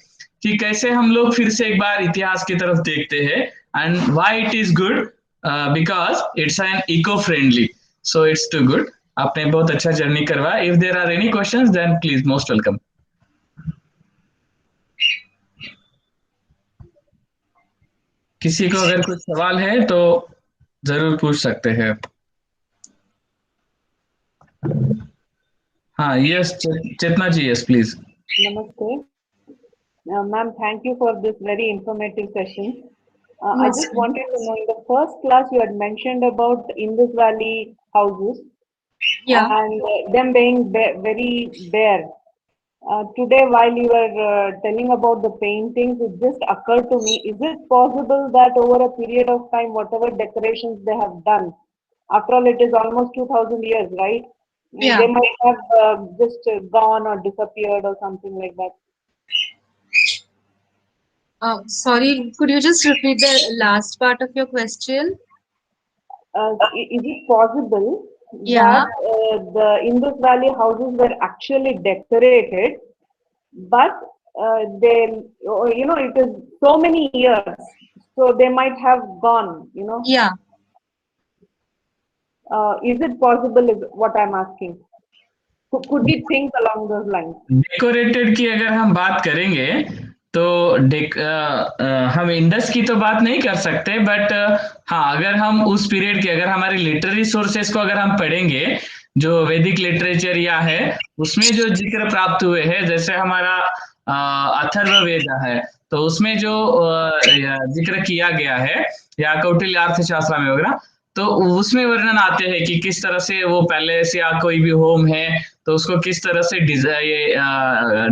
कि कैसे हम लोग फिर से एक बार इतिहास की तरफ देखते हैं, and why it is good, because it's an eco friendly, so it's too good. आपने बहुत अच्छा जर्नी करवाया। If there are any questions then please most welcome. किसी को अगर कुछ सवाल है तो जरूर पूछ सकते हैं। हाँ, yes Chetna ji, yes please. Namaste. Ma'am, thank you for this very informative session. I Yes. just wanted to know, in the first class you had mentioned about Indus Valley houses. Yeah. and them being very bare. Today, while you were telling about the paintings, it just occurred to me, is it possible that over a period of time, whatever decorations they have done, after all, it is almost 2000 years, right? Yeah. They might have just gone or disappeared or something like that. Sorry, could you just repeat the last part of your question? Is it possible Yeah. that the Indus Valley houses were actually decorated, but they, it is so many years, so they might have gone, Yeah. is it possible is what I'm asking. Could we think along those lines? Decorated की अगर हम बात करेंगे तो हम Indus की तो बात नहीं कर सकते, बट हाँ, अगर हम उस पीरियड की, अगर हमारे लिटरेरी सोर्सेस को अगर हम पढ़ेंगे, जो वैदिक लिटरेचर या है, उसमें जो जिक्र प्राप्त हुए हैं, जैसे हमारा अथर्ववेद है, तो उसमें जो जिक्र किया गया है, या कौटिल्य अर्थशास्त्र में वगैरह, तो उसमें वर्णन आते हैं कि किस तरह से वो पैलेस या कोई भी होम है, तो उसको किस तरह से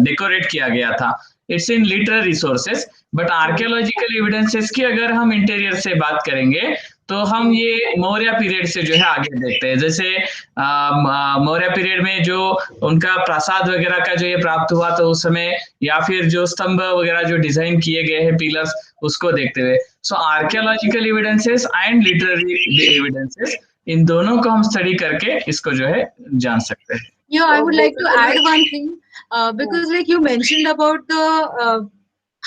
डेकोरेट किया गया था। It's in literary sources, but archaeological evidences की अगर हम इंटीरियर से बात करेंगे, तो हम ये मौर्य पीरियड से जो है आगे देखते हैं। जैसे मौर्य पीरियड में जो उनका प्रासाद वगैरह का जो ये प्राप्त हुआ, तो उस समय, या फिर जो स्तंभ वगैरह जो डिजाइन किए गए हैं पिलर्स, उसको देखते हुए, so archaeological evidences and literary evidences, इन दोनों को हम स्टडी करके इसको जो है जान सकते हैं। Yeah, I So would like to add basically, one thing, because like you mentioned about the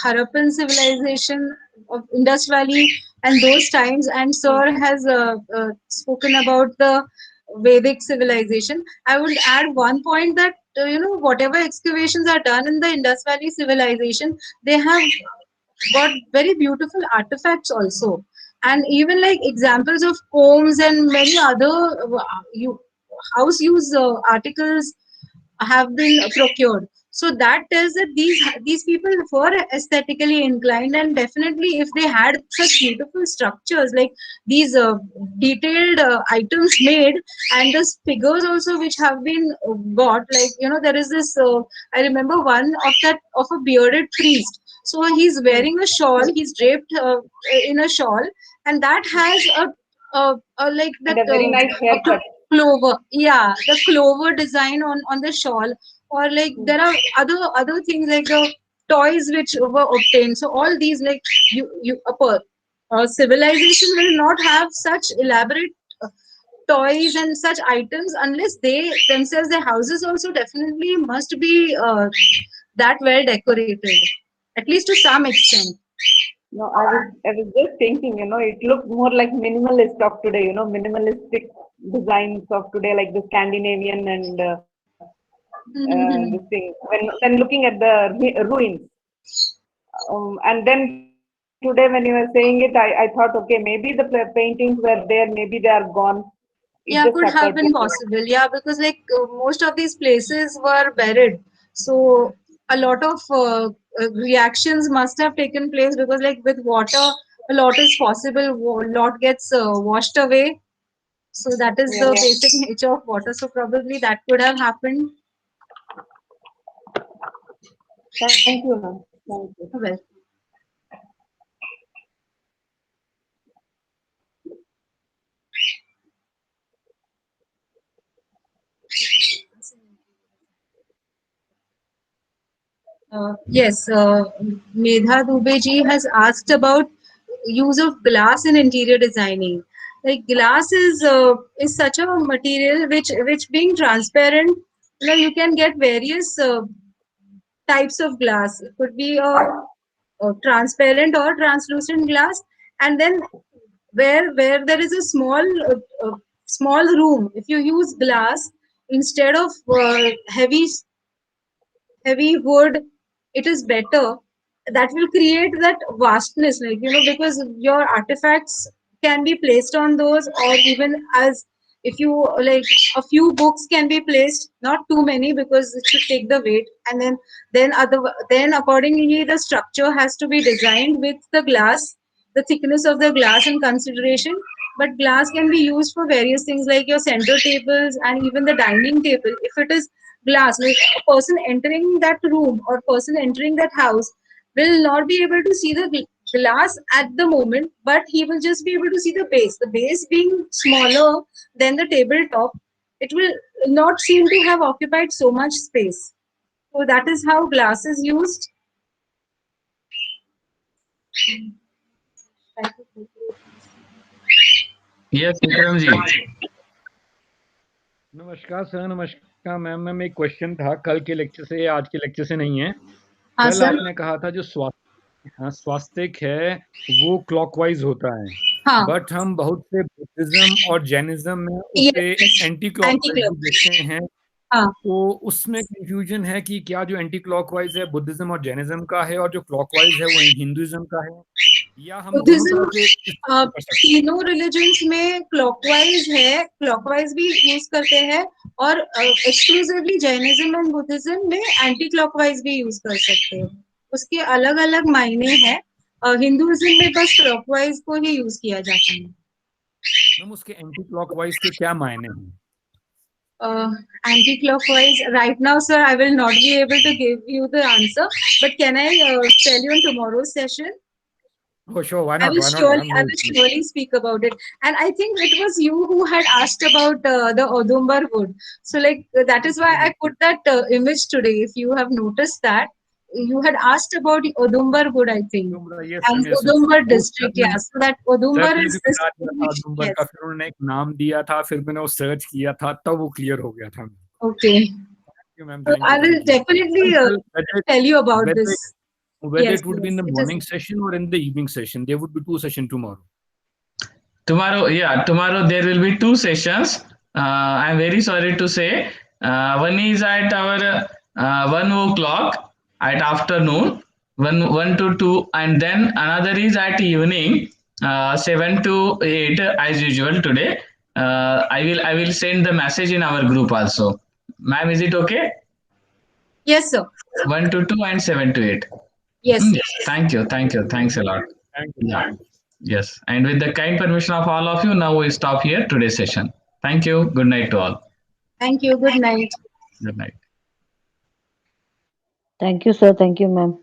Harappan civilization of Indus Valley and those times, and Sir has spoken about the Vedic civilization. I would add one point that whatever excavations are done in the Indus Valley civilization, they have got very beautiful artifacts also, and even like examples of combs and many other you house use articles have been procured. So that tells that these people were aesthetically inclined, and definitely if they had such beautiful structures like these detailed items made, and the figures also which have been got, like there is this I remember one of that of a bearded priest. So he's wearing a shawl, he's draped in a shawl, and that has a like that and a very nice haircut. clover, yeah, the clover design on the shawl, or like there are other things like the toys which were obtained. So all these, like a civilization will not have such elaborate toys and such items unless they themselves, their houses also definitely must be that well decorated, at least to some extent. No, I was just thinking, it looks more like minimalist of today, minimalistic designs of today, like the Scandinavian and this thing. When looking at the ruins, and then today when you were saying it, I thought, okay, maybe the paintings were there, maybe they are gone. It Yeah, just could have occurred to been me. possible. Yeah, because like most of these places were buried, so a lot of reactions must have taken place, because like with water, a lot is possible. Lot gets washed away, so that is the Yeah. basic nature of water. So probably that could have happened. Thank you, ma'am. Thank you. Well, yes, Medha Dubey ji has asked about use of glass in interior designing. Like glass is such a material which being transparent, you can get various types of glass. It could be a transparent or translucent glass, and then where there is a small room, if you use glass instead of heavy wood, it is better. That will create that vastness, like because your artifacts can be placed on those, or even as if you like a few books can be placed, not too many because it should take the weight, and then accordingly the structure has to be designed with the glass, the thickness of the glass in consideration. but glass can be used for various things like your center tables and even the dining table. If it is glass, like a person entering that room or person entering that house will not be able to see the glass at the moment, but he will just be able to see the base. The base being smaller than the tabletop, it will not seem to have occupied so much space. So that is how glass is used. Yes, Vikram ji. नमस्कार sir, नमस्कार ma'am. Ma'am एक question था कल के lecture से, आज के lecture से नहीं है। हाँ कल सर। आपने कहा था जो स्वास्तिक है वो क्लॉकवाइज होता है, हाँ। बट हम बहुत से बुद्धिज्म और जैनिज्म में उसे एंटी क्लॉकवाइज देखते हैं। हाँ। तो उसमें कंफ्यूजन है कि क्या जो एंटी क्लॉकवाइज है बुद्धिज्म और जैनिज्म का है और जो क्लॉकवाइज है वो हिंदुइज्म का है, या हम दोनों तरह से तीनों रिलीजन्स में क्लॉकवाइज है, क्लॉकवाइज भी यूज करते हैं, और एक्सक्लूसिवली जैनिज्म एंड बुद्धिज्म में एंटी क्लॉकवाइज भी यूज कर सकते हैं। उसके अलग अलग मायने हैं। हिंदुइज्म में बस क्लॉकवाइज को ही यूज किया जाता है। मैम उसके एंटी क्लॉकवाइज के क्या मायने हैं? Anti-clockwise, right now, sir, I will not be able to give you the answer, but can I tell you in tomorrow's session? Oh, sure. Why not? I will surely speak about it. And I think it was you who had asked about the Odumbar wood. So, like, that is why I put that image today. If you have noticed that, you had asked about the Odumbar wood, I think. Yes, and yes, Odumbar district, yeah. So that Odumbar is Odumbar का फिर उन्होंने एक नाम दिया था, फिर मैंने वो सर्च किया था, तब वो क्लियर हो गया था। Okay. Thank you, ma'am. So I will definitely tell you about this. Whether it would be in the morning session or in the evening session, there would be 2 sessions tomorrow. Tomorrow there will be 2 sessions. I'm very sorry to say. One is at our 1 o'clock at afternoon, 1 to 2, and then another is at evening 7 to 8 as usual today. I will send the message in our group also. Ma'am, is it okay? Yes, sir. 1 to 2 and 7 to 8. Yes. Thank you. Thanks a lot. Thank you. Yeah. Yes. And with the kind permission of all of you, now we stop here today's session. Thank you. Good night to all. Thank you. Good night. Good night. Thank you, sir. Thank you, ma'am.